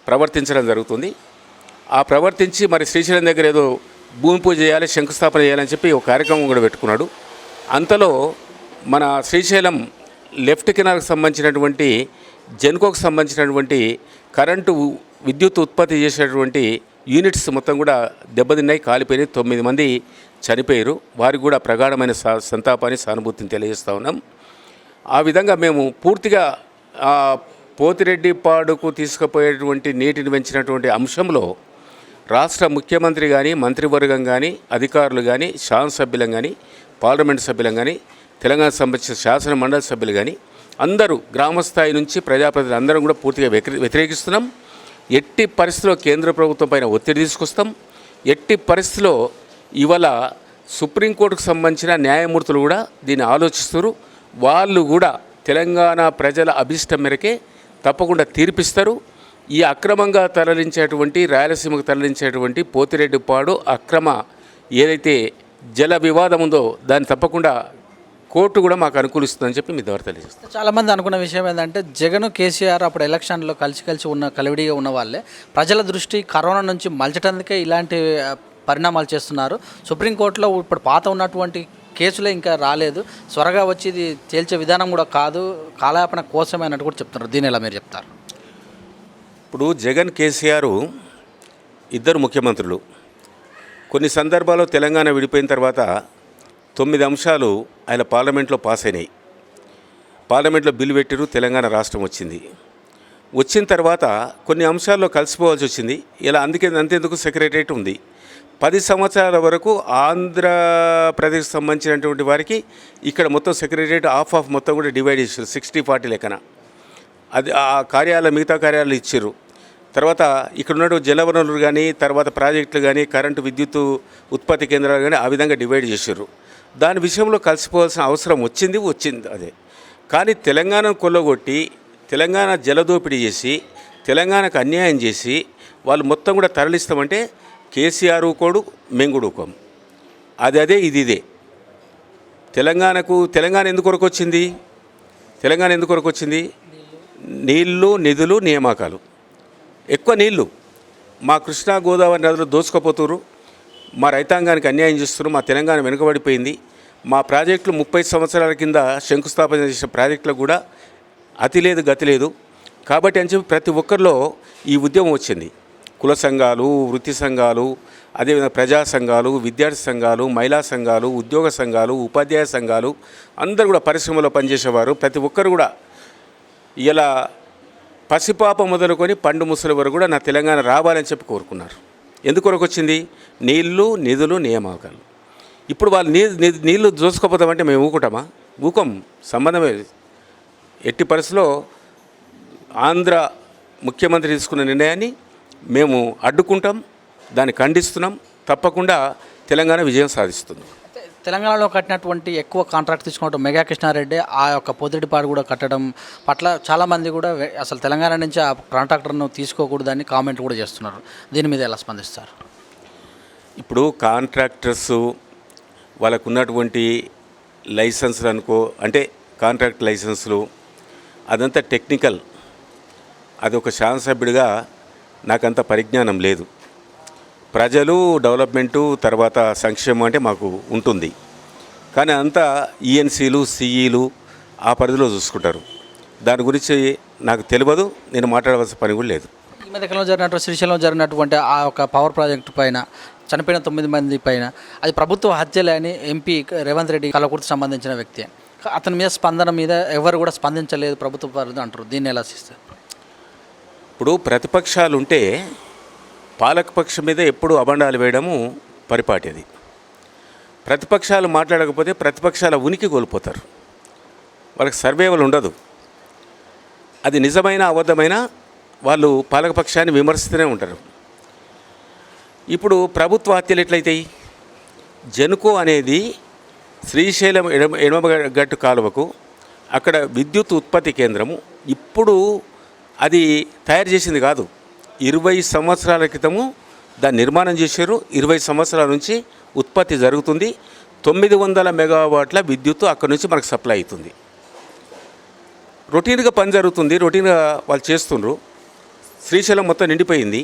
ప్రవర్తించడం జరుగుతుంది. ఆ ప్రవర్తించి మరి శ్రీశైలం దగ్గర ఏదో భూమి పూజ చేయాలి, శంకుస్థాపన చేయాలని చెప్పి ఒక కార్యక్రమం కూడా పెట్టుకున్నాడు. అంతలో మన శ్రీశైలం లెఫ్ట్ కెనాల్కి సంబంధించినటువంటి జెన్కోకు సంబంధించినటువంటి కరెంటు విద్యుత్ ఉత్పత్తి చేసేటువంటి యూనిట్స్ మొత్తం కూడా దెబ్బతిన్నాయి, కాలిపోయినాయి. 9 మంది చనిపోయారు. వారికి కూడా ప్రగాఢమైన సంతాపాన్ని, సానుభూతిని తెలియజేస్తూ ఉన్నాం. ఆ విధంగా మేము పూర్తిగా పోతిరెడ్డిపాడుకు తీసుకుపోయేటువంటి నీటిని పెంచినటువంటి అంశంలో రాష్ట్ర ముఖ్యమంత్రి కానీ, మంత్రివర్గం కానీ, అధికారులు కానీ, శాసనసభ్యులం కానీ, పార్లమెంట్ సభ్యులం కానీ, తెలంగాణ సంబంధించిన శాసన మండలి సభ్యులు కానీ అందరూ గ్రామస్థాయి నుంచి ప్రజాప్రతినిధులు అందరం కూడా పూర్తిగా వ్యతిరేకిస్తున్నాం. ఎట్టి పరిస్థితిలో కేంద్ర ప్రభుత్వం పైన ఒత్తిడి తీసుకొస్తాం. ఎట్టి పరిస్థితిలో ఇవాళ సుప్రీంకోర్టుకు సంబంధించిన న్యాయమూర్తులు కూడా దీన్ని ఆలోచిస్తారు. వాళ్ళు కూడా తెలంగాణ ప్రజల అభిష్టం మేరకే తప్పకుండా తీర్పిస్తారు. ఈ అక్రమంగా తరలించేటువంటి, రాయలసీమకు తరలించేటువంటి పోతిరెడ్డిపాడు అక్రమ ఏదైతే జల వివాదం ఉందో దాన్ని తప్పకుండా కోర్టు కూడా మాకు అనుకూలిస్తుందని చెప్పి మీ ద్వారా తెలియజేస్తాను. చాలామంది అనుకున్న విషయం ఏంటంటే జగన్, కేసీఆర్ అప్పుడు ఎలక్షన్లో కలిసి ఉన్న కలివిడిగా ఉన్న వాళ్ళే ప్రజల దృష్టి కరోనా నుంచి మలచటానికే ఇలాంటి పరిణామాలు చేస్తున్నారు. సుప్రీంకోర్టులో ఇప్పుడు పాత ఉన్నటువంటి కేసులే ఇంకా రాలేదు, త్వరగా వచ్చి ఇది తేల్చే విధానం కూడా కాదు, కాలయాపన కోసమే అన్నట్టు కూడా చెప్తున్నారు. దీని ఎలా మీరు చెప్తారు? ఇప్పుడు జగన్, కేసీఆర్ ఇద్దరు ముఖ్యమంత్రులు. కొన్ని సందర్భాల్లో తెలంగాణ విడిపోయిన తర్వాత 9 అంశాలు ఆయన పార్లమెంట్లో పాస్ అయినాయి. పార్లమెంట్లో బిల్లు పెట్టారు, తెలంగాణ రాష్ట్రం వచ్చింది. వచ్చిన తర్వాత కొన్ని అంశాల్లో కలిసిపోవాల్సి వచ్చింది. ఇలా అంతేందుకు సెక్రటరియట్ ఉంది. 10 సంవత్సరాల వరకు ఆంధ్రప్రదేశ్ సంబంధించినటువంటి వారికి ఇక్కడ మొత్తం సెక్రటరియట్ ఆఫ్ మొత్తం కూడా డివైడ్ చేశారు 60-40 లెక్కన. అది ఆ కార్యాలయం, మిగతా కార్యాలయాలు ఇచ్చారు. తర్వాత ఇక్కడ ఉన్న జలవనరులు కానీ, తర్వాత ప్రాజెక్టులు కానీ, కరెంటు విద్యుత్ ఉత్పత్తి కేంద్రాలు కానీ ఆ విధంగా డివైడ్ చేశారు. దాని విషయంలో కలిసిపోవాల్సిన అవసరం వచ్చింది అదే. కానీ తెలంగాణను కొల్లగొట్టి, తెలంగాణ జలదోపిడీ చేసి, తెలంగాణకు అన్యాయం చేసి వాళ్ళు మొత్తం కూడా తరలిస్తామంటే కేసీఆర్ ఊకోడు, మేము కూడా ఊకోం. అదే ఇదే. తెలంగాణ ఎందుకొరకు వచ్చింది? తెలంగాణ ఎందుకొరకు వచ్చింది? నీళ్లు, నిధులు, నియామకాలు. ఎక్కువ నీళ్లు మా కృష్ణా గోదావరి నదులు దోచుకుపోతున్నారు, మా రైతాంగానికి అన్యాయం చేస్తున్నారు, మా తెలంగాణ వెనుకబడిపోయింది. మా ప్రాజెక్టులు 30 సంవత్సరాల కింద శంకుస్థాపన చేసిన ప్రాజెక్టులకు కూడా అతి లేదు, గతి లేదు. కాబట్టి అని చెప్పి ప్రతి ఒక్కరిలో ఈ ఉద్యమం వచ్చింది. కుల సంఘాలు, వృత్తి సంఘాలు, అదేవిధంగా ప్రజా సంఘాలు, విద్యార్థి సంఘాలు, మహిళా సంఘాలు, ఉద్యోగ సంఘాలు, ఉపాధ్యాయ సంఘాలు అందరూ కూడా పరిశ్రమలో పనిచేసేవారు. ప్రతి ఒక్కరు కూడా ఇలా పసిపాప మొదలుకొని పండు ముసలి వరకు కూడా నా తెలంగాణ రావాలని చెప్పి కోరుకున్నారు. ఎందుకొరకు వచ్చింది? నీళ్లు, నిధులు, నియామకాలు. ఇప్పుడు వాళ్ళు నీళ్లు దోచుకోపోతామంటే మేము ఊకోం, సంబంధమే. ఎట్టి పరిస్థితిలో ఆంధ్ర ముఖ్యమంత్రి తీసుకున్న నిర్ణయాన్ని మేము అడ్డుకుంటాం, దాన్ని ఖండిస్తున్నాం. తప్పకుండా తెలంగాణ విజయం సాధిస్తుంది. తెలంగాణలో కట్టినటువంటి ఎక్కువ కాంట్రాక్ట్ తీసుకున్నట్టు మెగా కృష్ణారెడ్డి ఆ యొక్క పొద్దుటిపాడు కూడా కట్టడం పట్ల చాలామంది కూడా అసలు తెలంగాణ నుంచి ఆ కాంట్రాక్టర్ను తీసుకోకూడదని కామెంట్ కూడా చేస్తున్నారు. దీని మీద ఎలా స్పందిస్తారు? ఇప్పుడు కాంట్రాక్టర్స్ వాళ్ళకు ఉన్నటువంటి లైసెన్సులు అనుకో, అంటే కాంట్రాక్ట్ లైసెన్సులు అదంతా టెక్నికల్. అది ఒక శాసనసభ్యుడిగా నాకంత పరిజ్ఞానం లేదు. ప్రజలు డెవలప్మెంటు తర్వాత సంక్షేమం అంటే మాకు ఉంటుంది, కానీ అంతా ఈఎన్సీలు సిఈలు ఆ పరిధిలో చూసుకుంటారు. దాని గురించి నాకు తెలియదు, నేను మాట్లాడవలసిన పని కూడా లేదు. ఈ మధ్యకాలంలో జరిగినటువంటి శ్రీశైలంలో జరిగినటువంటి ఆ యొక్క పవర్ ప్రాజెక్టు పైన చనిపోయిన 9 మంది పైన అది ప్రభుత్వ హత్యలే అని ఎంపీ రేవంత్ రెడ్డి కలకుర్తికి సంబంధించిన వ్యక్తి. అతని మీద స్పందన మీద ఎవరు కూడా స్పందించలేదు ప్రభుత్వ పరిధి అంటారు. దీన్ని ఎలా చేస్తారు? ఇప్పుడు ప్రతిపక్షాలు ఉంటే పాలకపక్షం మీద ఎప్పుడు అబండాలు వేయడము పరిపాటిది. ప్రతిపక్షాలు మాట్లాడకపోతే ప్రతిపక్షాల ఉనికి కోల్పోతారు, వాళ్ళకి సర్వేవల్ ఉండదు. అది నిజమైన అబద్ధమైన వాళ్ళు పాలకపక్షాన్ని విమర్శిస్తూనే ఉంటారు. ఇప్పుడు ప్రభుత్వ హత్యలు ఎట్లయితాయి? జెన్కో అనేది శ్రీశైలం ఎడమగట్టు కాలువకు అక్కడ విద్యుత్ ఉత్పత్తి కేంద్రము ఇప్పుడు అది తయారు చేసింది కాదు. 20 సంవత్సరాల క్రితము దాన్ని నిర్మాణం చేశారు. 20 సంవత్సరాల నుంచి ఉత్పత్తి జరుగుతుంది. 900 మెగావాట్ల విద్యుత్తు అక్కడ నుంచి మనకు సప్లై అవుతుంది. రొటీన్గా పని జరుగుతుంది, రొటీన్గా వాళ్ళు చేస్తుండ్రు. శ్రీశైలం మొత్తం నిండిపోయింది.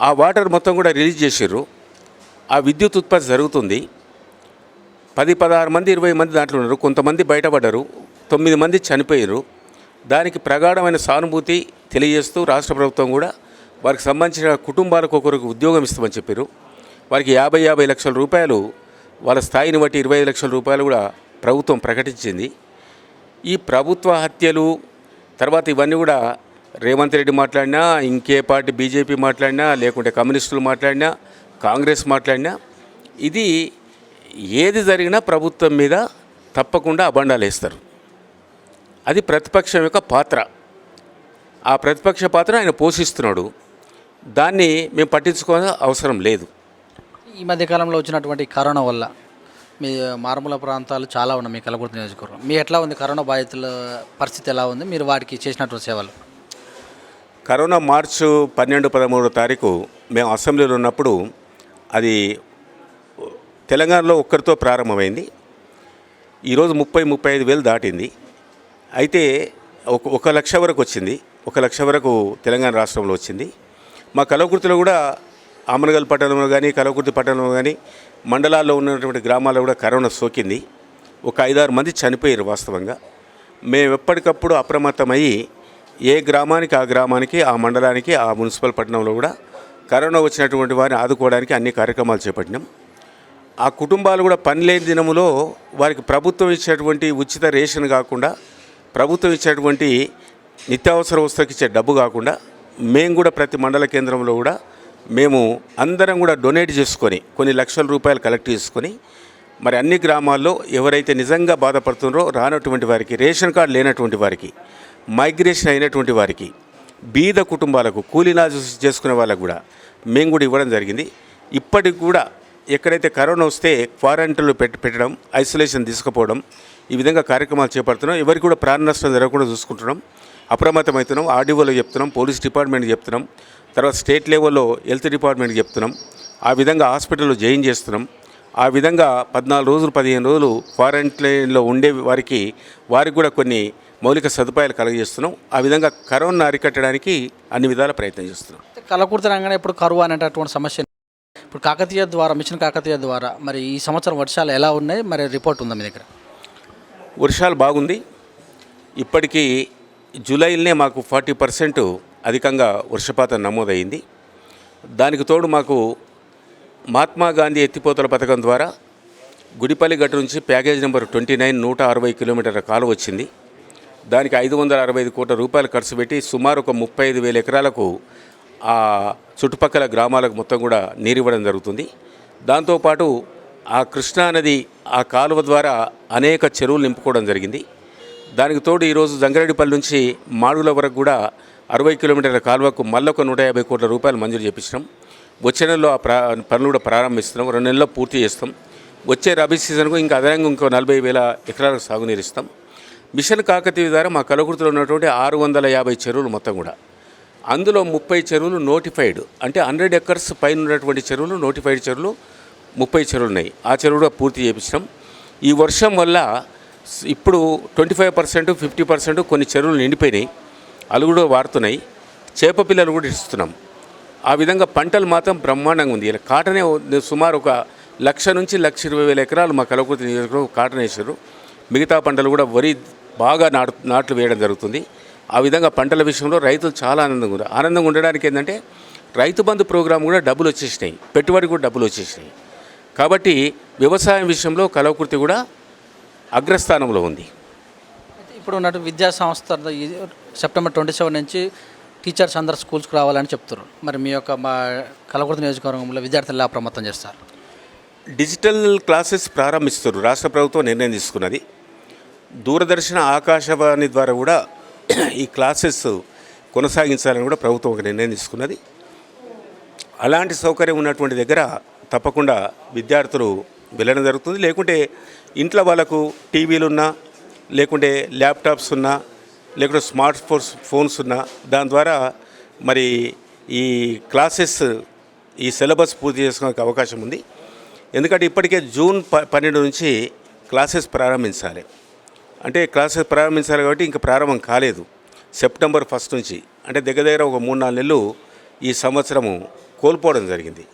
ఆ వాటర్ మొత్తం కూడా రిలీజ్ చేసారు. ఆ విద్యుత్ ఉత్పత్తి జరుగుతుంది. 10-16 మంది 20 మంది దాంట్లో ఉన్నారు. కొంతమంది బయటపడ్డారు, 9 మంది చనిపోయారు. దానికి ప్రగాఢమైన సానుభూతి తెలియజేస్తూ రాష్ట్ర ప్రభుత్వం కూడా వారికి సంబంధించిన కుటుంబాలకు ఒకరికి ఉద్యోగం ఇస్తామని చెప్పారు. వారికి 50 లక్షల రూపాయలు, వాళ్ళ స్థాయిని బట్టి 25 లక్షల రూపాయలు కూడా ప్రభుత్వం ప్రకటించింది. ఈ ప్రభుత్వ హత్యలు తర్వాత ఇవన్నీ కూడా రేవంత్ రెడ్డి మాట్లాడినా, ఇంకే పార్టీ బీజేపీ మాట్లాడినా, లేకుంటే కమ్యూనిస్టులు మాట్లాడినా, కాంగ్రెస్ మాట్లాడినా, ఇది ఏది జరిగినా ప్రభుత్వం మీద తప్పకుండా అబండాలు వేస్తారు. అది ప్రతిపక్షం యొక్క పాత్ర. ఆ ప్రతిపక్ష పాత్ర ఆయన పోషిస్తున్నాడు. దాన్ని మేము పట్టించుకోవాల్సిన అవసరం లేదు. ఈ మధ్యకాలంలో వచ్చినటువంటి కరోనా వల్ల మీ మారుమూల ప్రాంతాలు చాలా ఉన్నాయి. మీ కలకుర్తి నియోజకవర్గం మీ ఎట్లా ఉంది? కరోనా బాధితుల పరిస్థితి ఎలా ఉంది? మీరు వాటికి చేసినటువంటి సేవలు? కరోనా మార్చి 12-13 తారీఖు మేము అసెంబ్లీలో ఉన్నప్పుడు అది తెలంగాణలో ఒక్కరితో ప్రారంభమైంది. ఈరోజు 30-35 వేలు దాటింది. అయితే 1 లక్ష వరకు వచ్చింది. 1 లక్ష వరకు తెలంగాణ రాష్ట్రంలో వచ్చింది. మా కలకుర్తిలో కూడా ఆమనగల్ పట్టణంలో కానీ, కలకుర్తి పట్టణంలో కానీ, మండలాల్లో ఉన్నటువంటి గ్రామాల్లో కూడా కరోనా సోకింది. ఒక 5-6 మంది చనిపోయారు. వాస్తవంగా మేము ఎప్పటికప్పుడు అప్రమత్తమయ్యి ఏ గ్రామానికి ఆ గ్రామానికి, ఆ మండలానికి, ఆ మున్సిపల్ పట్టణంలో కూడా కరోనా వచ్చినటువంటి వారిని ఆదుకోవడానికి అన్ని కార్యక్రమాలు చేపట్టినాం. ఆ కుటుంబాలు కూడా పని లేని దినములో వారికి ప్రభుత్వం ఇచ్చేటువంటి ఉచిత రేషన్ కాకుండా, ప్రభుత్వం ఇచ్చేటువంటి నిత్యావసర వస్తువుకి ఇచ్చే డబ్బు కాకుండా, మేము కూడా ప్రతి మండల కేంద్రంలో కూడా మేము అందరం కూడా డొనేట్ చేసుకొని కొన్ని లక్షల రూపాయలు కలెక్ట్ చేసుకొని మరి అన్ని గ్రామాల్లో ఎవరైతే నిజంగా బాధపడుతున్నారో రానటువంటి వారికి, రేషన్ కార్డు లేనటువంటి వారికి, మైగ్రేషన్ అయినటువంటి వారికి, బీద కుటుంబాలకు, కూలీనాలు చేసుకునే వాళ్ళకు కూడా మేము కూడా ఇవ్వడం జరిగింది. ఇప్పటికి కూడా ఎక్కడైతే కరోనా వస్తే క్వారంటైన్లో పెట్టడం, ఐసోలేషన్ తీసుకుపోవడం, ఈ విధంగా కార్యక్రమాలు చేపడుతున్నాం. ఎవరికి కూడా ప్రాణ నష్టం జరగకుండా చూసుకుంటున్నాం. అప్రమత్తమవుతున్నాం. ఆర్డీఓలో చెప్తున్నాం, పోలీస్ డిపార్ట్మెంట్కి చెప్తున్నాం, తర్వాత స్టేట్ లెవెల్లో హెల్త్ డిపార్ట్మెంట్కి చెప్తున్నాం. ఆ విధంగా హాస్పిటల్లో జాయిన్ చేస్తున్నాం. ఆ విధంగా 14 రోజులు 15 రోజులు క్వారంటైన్లో ఉండే వారికి కూడా కొన్ని మౌలిక సదుపాయాలు కలుగజేస్తున్నాం. ఆ విధంగా కరోనా అరికట్టడానికి అన్ని విధాల ప్రయత్నం చేస్తున్నాం. కలకుర్తి రంగానే ఇప్పుడు కరువు అనేటటువంటి సమస్య ఇప్పుడు కాకతీయ ద్వారా, మిషన్ కాకతీయ ద్వారా మరి ఈ సంవత్సరం వర్షాలు ఎలా ఉన్నాయి? మరి రిపోర్ట్ ఉందా మీ దగ్గర? వర్షాలు బాగుంది. ఇప్పటికీ జూలైలోనే మాకు 40% అధికంగా వర్షపాతం నమోదైంది. దానికి తోడు మాకు మహాత్మా గాంధీ ఎత్తిపోతల పథకం ద్వారా గుడిపల్లి గట్టు నుంచి ప్యాకేజ్ నెంబర్ 29 160 కిలోమీటర్ల కాలువ వచ్చింది. దానికి 565 కోట్ల రూపాయలు ఖర్చు పెట్టి సుమారు ఒక 35,000 ఎకరాలకు ఆ చుట్టుపక్కల గ్రామాలకు మొత్తం కూడా నీరు ఇవ్వడం జరుగుతుంది. దాంతోపాటు ఆ కృష్ణానది ఆ కాలువ ద్వారా అనేక చెరువులు నింపుకోవడం జరిగింది. దానికి తోడు ఈరోజు జంగారెడ్డిపల్లి నుంచి మాడుగుల వరకు కూడా 60 కిలోమీటర్ల కాలువకు మళ్ళొక 150 కోట్ల రూపాయలు మంజూరు చేపించినాం. వచ్చే నెలలో ఆ పనులు కూడా ప్రారంభిస్తున్నాం. 2 నెలల్లో పూర్తి చేస్తాం. వచ్చే రబీ సీజన్కు ఇంకా అదనంగా ఇంకో 40,000 ఎకరాలకు సాగునీరు ఇస్తాం. మిషన్ కాకతీయ ద్వారా మా కలకుర్తిలో ఉన్నటువంటి 650 చెరువులు మొత్తం కూడా, అందులో 30 చెరువులు నోటిఫైడ్, అంటే 100 ఎకర్స్ పైన ఉన్నటువంటి చెరువులు, నోటిఫైడ్ చెరువులు 30 చెరువులు ఉన్నాయి. ఆ చెరువు కూడా పూర్తి చేయించినాం. ఈ వర్షం వల్ల ఇప్పుడు 25%, 50% కొన్ని చెరువులు నిండిపోయినాయి, అలుగుడు వారుతున్నాయి, చేప పిల్లలు కూడా ఇస్తున్నాం. ఆ విధంగా పంటలు మాత్రం బ్రహ్మాండంగా ఉంది. ఇలా కాటనే సుమారు 1,00,000 నుంచి 1,20,000 ఎకరాలు మా కలకుర్తి నియోజకవర్గంలో కాటన్ వేసారు. మిగతా పంటలు కూడా వరి బాగా నాట్లు వేయడం జరుగుతుంది. ఆ విధంగా పంటల విషయంలో రైతులు చాలా ఆనందంగా ఉండడానికి ఏంటంటే రైతు బంధు ప్రోగ్రాం కూడా డబ్బులు వచ్చేసినాయి, పెట్టుబడి కూడా డబ్బులు వచ్చేసినాయి. కాబట్టి వ్యవసాయం విషయంలో కలకుర్తి కూడా అగ్రస్థానంలో ఉంది. ఇప్పుడు ఉన్నట్టు విద్యా సంస్థ సెప్టెంబర్ 27 నుంచి టీచర్స్ అందరు స్కూల్స్కి రావాలని చెప్తారు. మరి మీ యొక్క మా కలకుర్తి నియోజకవర్గంలో విద్యార్థులు ఎలా అప్రమత్తం చేస్తారు? డిజిటల్ క్లాసెస్ ప్రారంభిస్తారు. రాష్ట్ర ప్రభుత్వం నిర్ణయం తీసుకున్నది. దూరదర్శన, ఆకాశవాణి ద్వారా కూడా ఈ క్లాసెస్ కొనసాగించాలని కూడా ప్రభుత్వం ఒక నిర్ణయం తీసుకున్నది. అలాంటి సౌకర్యం ఉన్నటువంటి దగ్గర తప్పకుండా విద్యార్థులు వెళ్ళడం జరుగుతుంది. లేకుంటే ఇంట్లో వాళ్ళకు టీవీలు ఉన్నా, లేకుంటే ల్యాప్టాప్స్ ఉన్నా, లేకుంటే స్మార్ట్ ఫోన్స్ ఉన్నా, దాని ద్వారా మరి ఈ క్లాసెస్, ఈ సిలబస్ పూర్తి చేసుకోవడానికి అవకాశం ఉంది. ఎందుకంటే ఇప్పటికే జూన్ 12 నుంచి క్లాసెస్ ప్రారంభించాలి. అంటే క్లాసెస్ ప్రారంభించాలి కాబట్టి ఇంకా ప్రారంభం కాలేదు. సెప్టెంబర్ 1 నుంచి, అంటే దగ్గర ఒక 3-4 నెలలు ఈ సంవత్సరము కోల్పోవడం జరిగింది.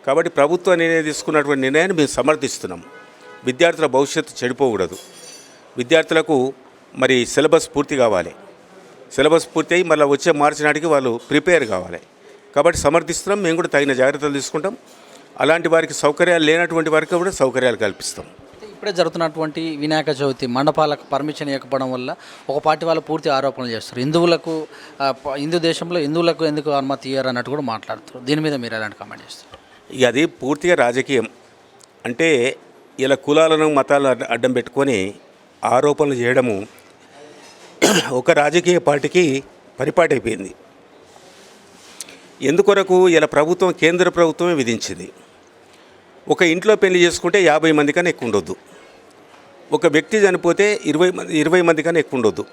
కాబట్టి ప్రభుత్వం నిర్ణయం తీసుకున్నటువంటి నిర్ణయాన్ని మేము సమర్థిస్తున్నాం. విద్యార్థుల భవిష్యత్తు చెడిపోకూడదు. విద్యార్థులకు మరి సిలబస్ పూర్తి కావాలి. సిలబస్ పూర్తి అయ్యి మళ్ళీ వచ్చే మార్చి నాటికి వాళ్ళు ప్రిపేర్ కావాలి. కాబట్టి సమర్థిస్తున్నాం. మేము కూడా తగిన జాగ్రత్తలు తీసుకుంటాం. అలాంటి వారికి సౌకర్యాలు లేనటువంటి వారికి కూడా సౌకర్యాలు కల్పిస్తాం. ఇప్పుడే జరుగుతున్నటువంటి వినాయక చవితి మండపాలకు పర్మిషన్ ఇవ్వకపోవడం వల్ల ఒక పార్టీ వాళ్ళు పూర్తి ఆరోపణలు చేస్తారు. హిందూ దేశంలో హిందువులకు ఎందుకు అనుమతి ఇయ్యారు అన్నట్టు కూడా మాట్లాడుతారు. దీని మీద మీరు ఎలాంటి కామెంట్ చేస్తారు? ఇక అది పూర్తిగా రాజకీయం. అంటే ఇలా కులాలను, మతాలను అడ్డం పెట్టుకొని ఆరోపణలు చేయడము ఒక రాజకీయ పార్టీకి పరిపాటి అయిపోయింది. ఎందుకొరకు ఇలా ప్రభుత్వం, కేంద్ర ప్రభుత్వమే విధించింది. ఒక ఇంట్లో పెళ్లి చేసుకుంటే 50 మంది కన్నా ఎక్కువ ఉండొద్దు. ఒక వ్యక్తి చనిపోతే 20 మంది కన్నా ఎక్కువ ఉండొద్దు.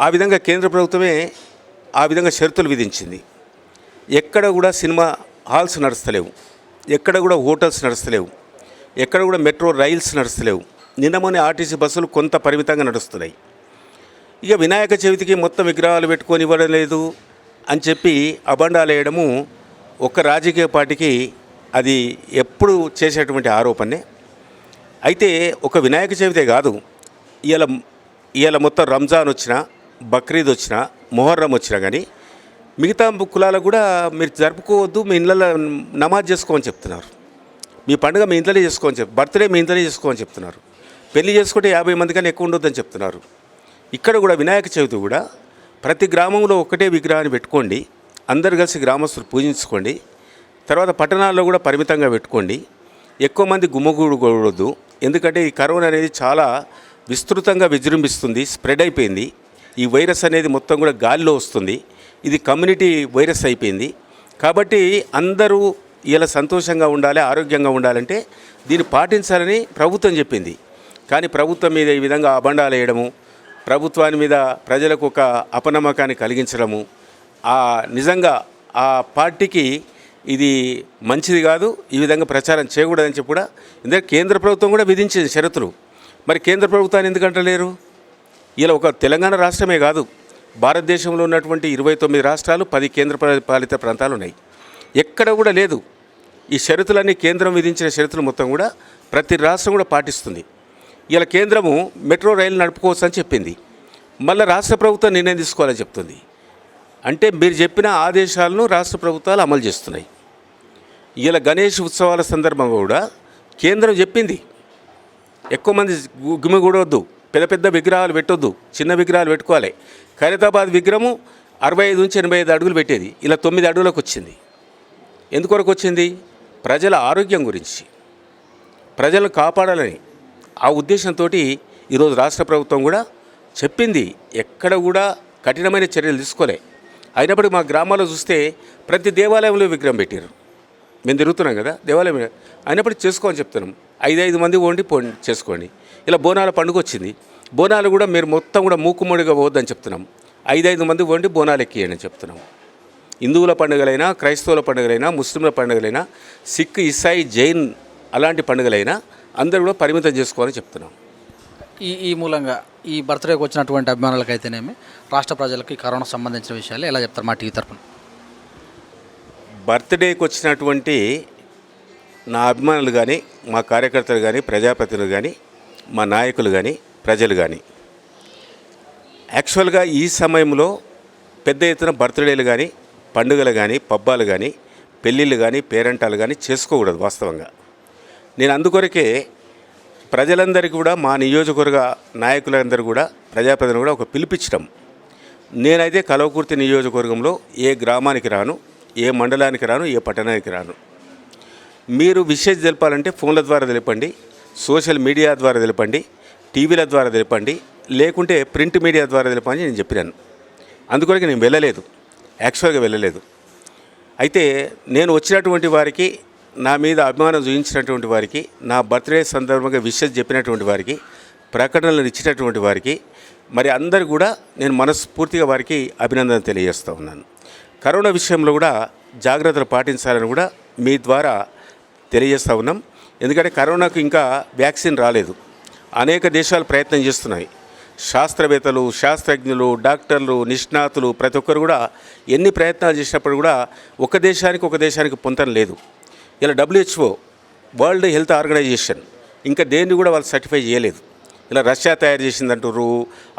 ఆ విధంగా కేంద్ర ప్రభుత్వమే ఆ విధంగా షరతులు విధించింది. ఎక్కడ కూడా సినిమా హాల్స్ నడుస్తలేవు, ఎక్కడ కూడా హోటల్స్ నడుస్తలేవు, ఎక్కడ కూడా మెట్రో రైల్స్ నడుస్తలేవు. నిన్నమనే ఆర్టీసీ బస్సులు కొంత పరిమితంగా నడుస్తున్నాయి. ఇక వినాయక చవితికి మొత్తం విగ్రహాలు పెట్టుకొని ఇవ్వడం లేదు అని చెప్పి అబండాలు వేయడము ఒక రాజకీయ పార్టీకి అది ఎప్పుడు చేసేటువంటి ఆరోపణనే. అయితే ఒక వినాయక చవితే కాదు, ఇవాళ మొత్తం రంజాన్ వచ్చినా, బక్రీద్ వచ్చినా, మొహర్రం వచ్చినా కానీ మిగతా కులాలకు కూడా మీరు జరుపుకోవద్దు, మీ ఇళ్ళలో నమాజ్ చేసుకోమని చెప్తున్నారు. మీ పండుగ మీ ఇంట్లోనే చేసుకోమని బర్త్డే మీ ఇంట్లోనే చేసుకోమని చెప్తున్నారు. పెళ్లి చేసుకుంటే 50 మంది కన్నా ఎక్కువ ఉండొద్దని చెప్తున్నారు. ఇక్కడ కూడా వినాయక చవితి కూడా ప్రతి గ్రామంలో ఒక్కటే విగ్రహాన్ని పెట్టుకోండి, అందరు కలిసి గ్రామస్తులు పూజించుకోండి. తర్వాత పట్టణాల్లో కూడా పరిమితంగా పెట్టుకోండి. ఎక్కువ మంది గుమ్మగూడకూడదు. ఎందుకంటే ఈ కరోనా అనేది చాలా విస్తృతంగా విజృంభిస్తుంది, స్ప్రెడ్ అయిపోయింది. ఈ వైరస్ అనేది మొత్తం కూడా గాలిలో వస్తుంది. ఇది కమ్యూనిటీ వైరస్ అయిపోయింది. కాబట్టి అందరూ ఇలా సంతోషంగా ఉండాలి, ఆరోగ్యంగా ఉండాలంటే దీన్ని పాటించాలని ప్రభుత్వం చెప్పింది. కానీ ప్రభుత్వం మీద ఈ విధంగా అబండాలు వేయడము, ప్రభుత్వాన్ని మీద ప్రజలకు ఒక అపనమ్మకాన్ని కలిగించడము, నిజంగా ఆ పార్టీకి ఇది మంచిది కాదు. ఈ విధంగా ప్రచారం చేయకూడదని చెప్పి కూడా ఎందుకంటే కేంద్ర ప్రభుత్వం కూడా విధించింది షరతులు. మరి కేంద్ర ప్రభుత్వాన్ని ఎందుకంటలేరు? ఇలా ఒక తెలంగాణ రాష్ట్రమే కాదు, భారతదేశంలో ఉన్నటువంటి 29 రాష్ట్రాలు, 10 కేంద్ర పాలిత ప్రాంతాలు ఉన్నాయి. ఎక్కడ కూడా లేదు. ఈ షరతులన్నీ కేంద్రం విధించిన షరతులు మొత్తం కూడా ప్రతి రాష్ట్రం కూడా పాటిస్తుంది. ఇలా కేంద్రము మెట్రో రైలు నడుపుకోవచ్చు అని చెప్పింది, మళ్ళీ రాష్ట్ర ప్రభుత్వం నిర్ణయం తీసుకోవాలని చెప్తుంది. అంటే మీరు చెప్పిన ఆదేశాలను రాష్ట్ర ప్రభుత్వాలు అమలు చేస్తున్నాయి. ఇలా గణేష్ ఉత్సవాల సందర్భంగా కూడా కేంద్రం చెప్పింది ఎక్కువ మంది గుమిగూడవద్దు, పెద్ద పెద్ద విగ్రహాలు పెట్టొద్దు, చిన్న విగ్రహాలు పెట్టుకోవాలి. ఖైరతాబాద్ విగ్రహము 65 నుంచి 85 అడుగులు పెట్టేది, ఇలా 9 అడుగులకు వచ్చింది. ఎందుకొరకు వచ్చింది? ప్రజల ఆరోగ్యం గురించి, ప్రజలను కాపాడాలని ఆ ఉద్దేశంతో ఈరోజు రాష్ట్ర ప్రభుత్వం కూడా చెప్పింది. ఎక్కడ కూడా కఠినమైన చర్యలు తీసుకోలే. అయినప్పటికీ మా గ్రామాల్లో చూస్తే ప్రతి దేవాలయంలో విగ్రహం పెట్టారు. మేము తిరుగుతున్నాం కదా దేవాలయం, అయినప్పటికీ చేసుకోమని చెప్తున్నాం. 5 మంది పోండి చేసుకోండి. ఇలా బోనాల పండుగ వచ్చింది, బోనాలు కూడా మీరు మొత్తం కూడా మూకుమ్మడిగా పోవద్దని చెప్తున్నాం. 5 మంది పోండి బోనాలు ఎక్కియండి అని చెప్తున్నాం. హిందువుల పండుగలైనా, క్రైస్తవుల పండుగలైనా, ముస్లింల పండుగలైనా, సిక్, ఇసాయి, జైన్ అలాంటి పండుగలైనా అందరూ కూడా పరిమితం చేసుకోవాలని చెప్తున్నాం. ఈ మూలంగా ఈ బర్త్డేకి వచ్చినటువంటి అభిమానులకైతేనేమి రాష్ట్ర ప్రజలకు ఈ కరోనా సంబంధించిన విషయాలు ఎలా చెప్తారు మా టీవీ తరఫున? బర్త్డేకి వచ్చినటువంటి నా అభిమానులు కానీ, మా కార్యకర్తలు కానీ, ప్రజాప్రతినిధులు కానీ, మా నాయకులు కానీ, ప్రజలు కానీ యాక్చువల్గా ఈ సమయంలో పెద్ద ఎత్తున బర్త్డేలు కానీ, పండుగలు కానీ, పబ్బాలు కానీ, పెళ్ళిళ్ళు కానీ, పేరెంటాలు కానీ చేసుకోకూడదు. వాస్తవంగా నేను అందుకొరకే ప్రజలందరికీ కూడా, మా నియోజకవర్గ నాయకులందరూ కూడా, ప్రజాప్రతినిధులు కూడా ఒక పిలిపించడం. నేనైతే కల్వకుర్తి నియోజకవర్గంలో ఏ గ్రామానికి రాను, ఏ మండలానికి రాను, ఏ పట్టణానికి రాను. మీరు విషయం తెలపాలంటే ఫోన్ల ద్వారా తెలపండి, సోషల్ మీడియా ద్వారా తెలపండి, టీవీల ద్వారా తెలపండి, లేకుంటే ప్రింట్ మీడియా ద్వారా తెలపని నేను చెప్పినాను. అందుకొరకు నేను వెళ్ళలేదు, యాక్చువల్గా వెళ్ళలేదు. అయితే నేను వచ్చినటువంటి వారికి, నా మీద అభిమానం చూపించినటువంటి వారికి, నా బర్త్డే సందర్భంగా విషయం చెప్పినటువంటి వారికి, ప్రకటనలు ఇచ్చినటువంటి వారికి, మరి అందరు కూడా నేను మనస్ఫూర్తిగా వారికి అభినందన తెలియజేస్తూ ఉన్నాను. కరోనా విషయంలో కూడా జాగ్రత్తలు పాటించాలని కూడా మీ ద్వారా తెలియజేస్తూ ఉన్నాం. ఎందుకంటే కరోనాకు ఇంకా వ్యాక్సిన్ రాలేదు. అనేక దేశాలు ప్రయత్నం చేస్తున్నాయి. శాస్త్రవేత్తలు, శాస్త్రజ్ఞులు, డాక్టర్లు, నిష్ణాతులు ప్రతి ఒక్కరు కూడా ఎన్ని ప్రయత్నాలు చేసినప్పుడు కూడా ఒక దేశానికి పొంతన లేదు. ఇలా WHO, వరల్డ్ హెల్త్ ఆర్గనైజేషన్ ఇంకా దేన్ని కూడా వాళ్ళు సర్టిఫై చేయలేదు. ఇలా రష్యా తయారు చేసిందంటారు,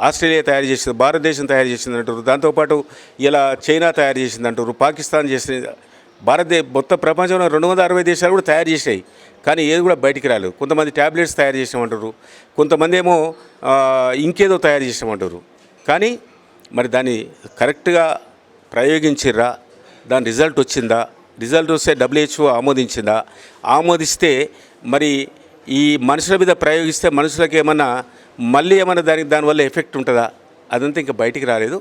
ఆస్ట్రేలియా తయారు చేసింది, భారతదేశం తయారు చేసిందంటారు, దాంతోపాటు ఇలా చైనా తయారు చేసిందంటారు, పాకిస్తాన్ చేసిన, మొత్తం ప్రపంచంలో 260 దేశాలు కూడా తయారు చేసినాయి. కానీ ఏది కూడా బయటికి రాలేదు. కొంతమంది ట్యాబ్లెట్స్ తయారు చేసామంటారు, కొంతమంది ఏమో ఇంకేదో తయారు చేసామంటారు. కానీ మరి దాన్ని కరెక్ట్గా ప్రయోగించిర్రా, దాని రిజల్ట్ వచ్చిందా, రిజల్ట్ వస్తే WHO ఆమోదించిందా, ఆమోదిస్తే మరి ఈ మనుషుల మీద ప్రయోగిస్తే మనుషులకి ఏమన్నా మళ్ళీ ఏమన్నా దానివల్ల ఎఫెక్ట్ ఉంటుందా, అదంతా ఇంకా బయటికి రాలేదు.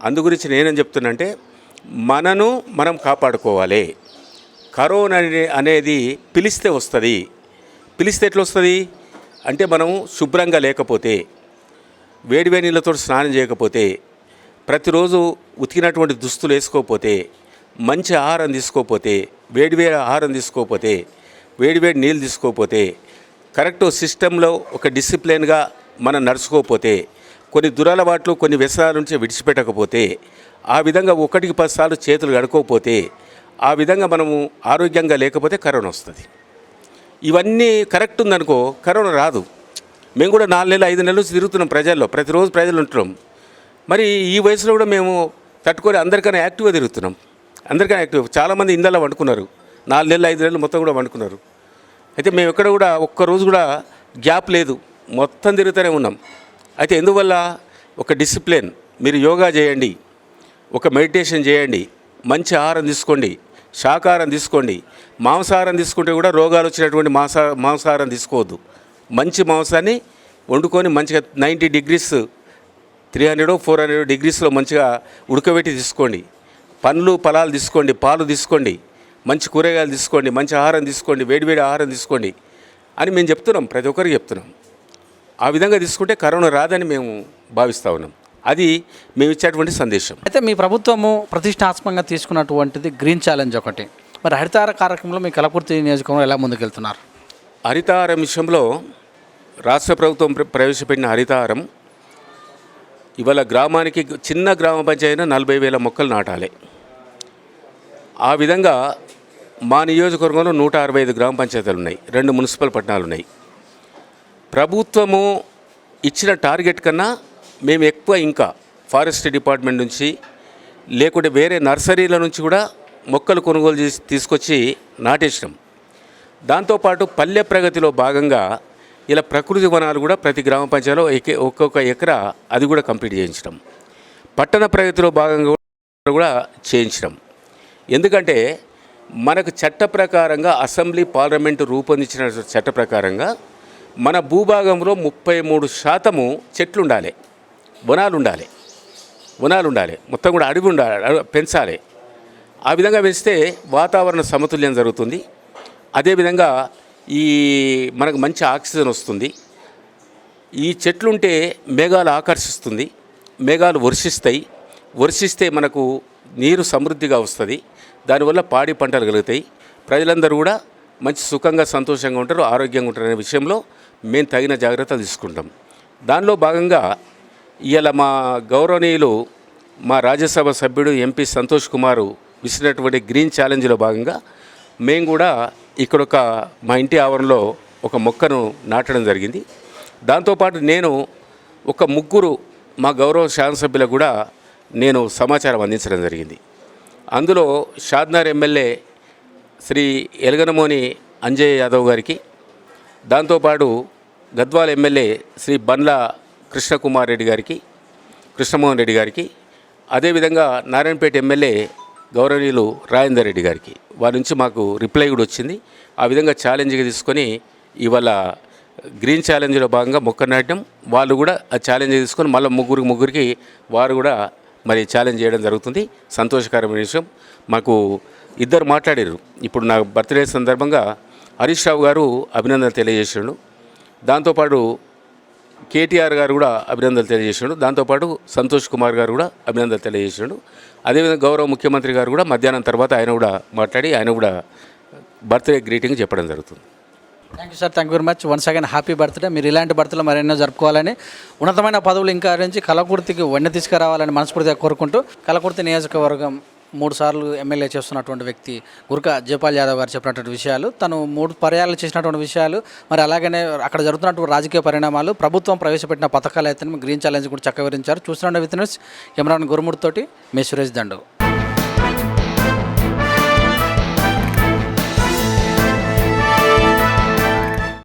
అందు గురించి నేనేం చెప్తున్నంటే మనను మనం కాపాడుకోవాలి. కరోనా అనేది పిలిస్తే వస్తుంది. పిలిస్తే ఎట్లా వస్తుంది అంటే మనం శుభ్రంగా లేకపోతే, వేడివేడి నీళ్ళతో స్నానం చేయకపోతే, ప్రతిరోజు ఉతికినటువంటి దుస్తులు వేసుకోకపోతే, మంచి ఆహారం తీసుకోకపోతే, వేడివేడి ఆహారం తీసుకోకపోతే, వేడివేడి నీళ్ళు తీసుకోకపోతే, కరెక్ట్ సిస్టంలో ఒక డిసిప్లిన్గా మనం నడుచుకోకపోతే, కొన్ని దురలవాట్లు, కొన్ని వ్యసనాల నుంచి విడిచిపెట్టకపోతే, ఆ విధంగా 1కి 10 సార్లు చేతులు కడుక్కోకపోతే, ఆ విధంగా మనము ఆరోగ్యంగా లేకపోతే కరోనా వస్తుంది. ఇవన్నీ కరెక్ట్ ఉందనుకో కరోనా రాదు. మేము కూడా 4 నెలలు 5 నెలలు తిరుగుతున్నాం ప్రజల్లో, ప్రతిరోజు ప్రజలు ఉంటున్నాం. మరి ఈ వయసులో కూడా మేము తట్టుకొని అందరికన్నా యాక్టివ్గా తిరుగుతున్నాం. అందరికన్నా యాక్టివ్. చాలామంది ఇందల్లో వండుకున్నారు, 4 నెలలు 5 నెలలు మొత్తం కూడా వండుకున్నారు. అయితే మేము ఎక్కడ కూడా ఒక్కరోజు కూడా గ్యాప్ లేదు, మొత్తం తిరుగుతూనే ఉన్నాం. అయితే ఎందువల్ల ఒక డిసిప్లిన్, మీరు యోగా చేయండి, ఒక మెడిటేషన్ చేయండి, మంచి ఆహారం తీసుకోండి, శాకాహారం తీసుకోండి. మాంసాహారం తీసుకుంటే కూడా రోగాలు వచ్చినటువంటి మాంసాహారం తీసుకోవద్దు. మంచి మాంసాన్ని వండుకొని మంచిగా 90 degrees 300 400 degreesలో మంచిగా ఉడకబెట్టి తీసుకోండి. పండ్లు ఫలాలు తీసుకోండి, పాలు తీసుకోండి, మంచి కూరగాయలు తీసుకోండి, మంచి ఆహారం తీసుకోండి, వేడివేడి ఆహారం తీసుకోండి అని మేము చెప్తున్నాం, ప్రతి ఒక్కరికి చెప్తున్నాం. ఆ విధంగా తీసుకుంటే కరోనా రాదని మేము భావిస్తూ ఉన్నాం. అది మేము ఇచ్చేటువంటి సందేశం. అయితే మీ ప్రభుత్వము ప్రతిష్టాత్మకంగా తీసుకున్నటువంటిది గ్రీన్ ఛాలెంజ్ ఒకటి. మరి హరితహార కార్యక్రమంలో మీ కల్వకుర్తి నియోజకవర్గంలో ఎలా ముందుకెళ్తున్నారు? హరితహారం విషయంలో రాష్ట్ర ప్రభుత్వం ప్రవేశపెట్టిన హరితహారం ఇవాళ గ్రామానికి, చిన్న గ్రామ పంచాయతీ 40,000 మొక్కలు నాటాలి. ఆ విధంగా మా నియోజకవర్గంలో 165 గ్రామ పంచాయతీలు ఉన్నాయి, 2 మున్సిపల్ పట్టణాలు ఉన్నాయి. ప్రభుత్వము ఇచ్చిన టార్గెట్ కన్నా మేము ఎక్కువ ఇంకా ఫారెస్ట్ డిపార్ట్మెంట్ నుంచి లేకుంటే వేరే నర్సరీల నుంచి కూడా మొక్కలు కొనుగోలు చేసి తీసుకొచ్చి నాటేసినాం. దాంతోపాటు పల్లె ప్రగతిలో భాగంగా ఇలా ప్రకృతి వనాలు కూడా ప్రతి గ్రామ పంచాయతీలో ఒక్కొక్క ఎకరా అది కూడా కంప్లీట్ చేయించడం. పట్టణ ప్రగతిలో భాగంగా కూడా చేయించడం. ఎందుకంటే మనకు చట్ట ప్రకారంగా అసెంబ్లీ పార్లమెంటు రూపొందించిన చట్ట ప్రకారంగా మన భూభాగంలో 33% చెట్లు ఉండాలి, వనాలు ఉండాలి. వనాలు ఉండాలి, మొత్తం కూడా అడవి ఉండాలి, పెంచాలి. ఆ విధంగా పెంచితే వాతావరణ సమతుల్యం జరుగుతుంది. అదేవిధంగా ఈ మనకు మంచి ఆక్సిజన్ వస్తుంది. ఈ చెట్లుంటే మేఘాలు ఆకర్షిస్తుంది, మేఘాలు వర్షిస్తే మనకు నీరు సమృద్ధిగా వస్తుంది. దానివల్ల పాడి పంటలు కలుగుతాయి. ప్రజలందరూ కూడా మంచి సుఖంగా సంతోషంగా ఉంటారు, ఆరోగ్యంగా ఉంటారు అనే విషయంలో మేము తగిన జాగ్రత్తలు తీసుకుంటాం. దానిలో భాగంగా ఇవాళ మా గౌరవనీయులు మా రాజ్యసభ సభ్యుడు ఎంపీ సంతోష్ కుమారు విసిరినటువంటి గ్రీన్ ఛాలెంజ్లో భాగంగా మేము కూడా ఇక్కడ మా ఇంటి ఆవరణలో ఒక మొక్కను నాటడం జరిగింది. దాంతోపాటు నేను ఒక ముగ్గురు మా గౌరవ శాసనసభ్యులకు కూడా నేను సమాచారం అందించడం జరిగింది. అందులో షాద్నగర్ ఎమ్మెల్యే శ్రీ ఎలగనమోని అంజయ్య యాదవ్ గారికి, దాంతోపాటు గద్వాల ఎమ్మెల్యే శ్రీ బండ్ల కృష్ణమోహన్ రెడ్డి గారికి, అదేవిధంగా నారాయణపేట ఎమ్మెల్యే గౌరవనీయులు రాజేందర్ రెడ్డి గారికి వారి నుంచి మాకు రిప్లై కూడా వచ్చింది. ఆ విధంగా ఛాలెంజ్గా తీసుకొని ఇవాళ గ్రీన్ ఛాలెంజ్లో భాగంగా మొక్క నాటడం, వాళ్ళు కూడా ఆ ఛాలెంజ్ తీసుకొని మళ్ళీ ముగ్గురికి వారు కూడా మరి ఛాలెంజ్ చేయడం జరుగుతుంది. సంతోషకరమైన విషయం. మాకు ఇద్దరు మాట్లాడారు. ఇప్పుడు నా బర్త్డే సందర్భంగా హరీష్ రావు గారు అభినందనలు తెలియజేసాడు, దాంతోపాటు కేటీఆర్ గారు కూడా అభినందనలు తెలియజేసాడు, దాంతోపాటు సంతోష్ కుమార్ గారు కూడా అభినందనలు తెలియజేసాడు. అదేవిధంగా గౌరవ ముఖ్యమంత్రి గారు కూడా మధ్యాహ్నం తర్వాత ఆయన కూడా మాట్లాడి ఆయన కూడా బర్త్డే గ్రీటింగ్ చెప్పడం జరుగుతుంది. Thank you sir, thank you very much. Once again happy birthday. మీరు ఇలాంటి బర్త్డేలు మరెన్నో జరుపుకోవాలని, ఉన్నతమైన పదవులు ఇంకా నుంచి కలకుర్తికి వన్నె తీసుకురావాలని మనస్ఫూర్తిగా కోరుకుంటూ, కలకుర్తి నియోజకవర్గం 3 సార్లు ఎమ్మెల్యే చేస్తున్నటువంటి వ్యక్తి గురకా జయపాల్ యాదవ్ గారు చెప్పినటువంటి విషయాలు, తను 3 పర్యాలు చేసినటువంటి విషయాలు, మరి అలాగనే అక్కడ జరుగుతున్నటువంటి రాజకీయ పరిణామాలు, ప్రభుత్వం ప్రవేశపెట్టిన పథకాలు అయితే గ్రీన్ ఛాలెంజ్ కూడా చక్కగా వివరించారు. చూస్తున్న with news Cameron గురుమూర్తితోటి May Suresh Dandu.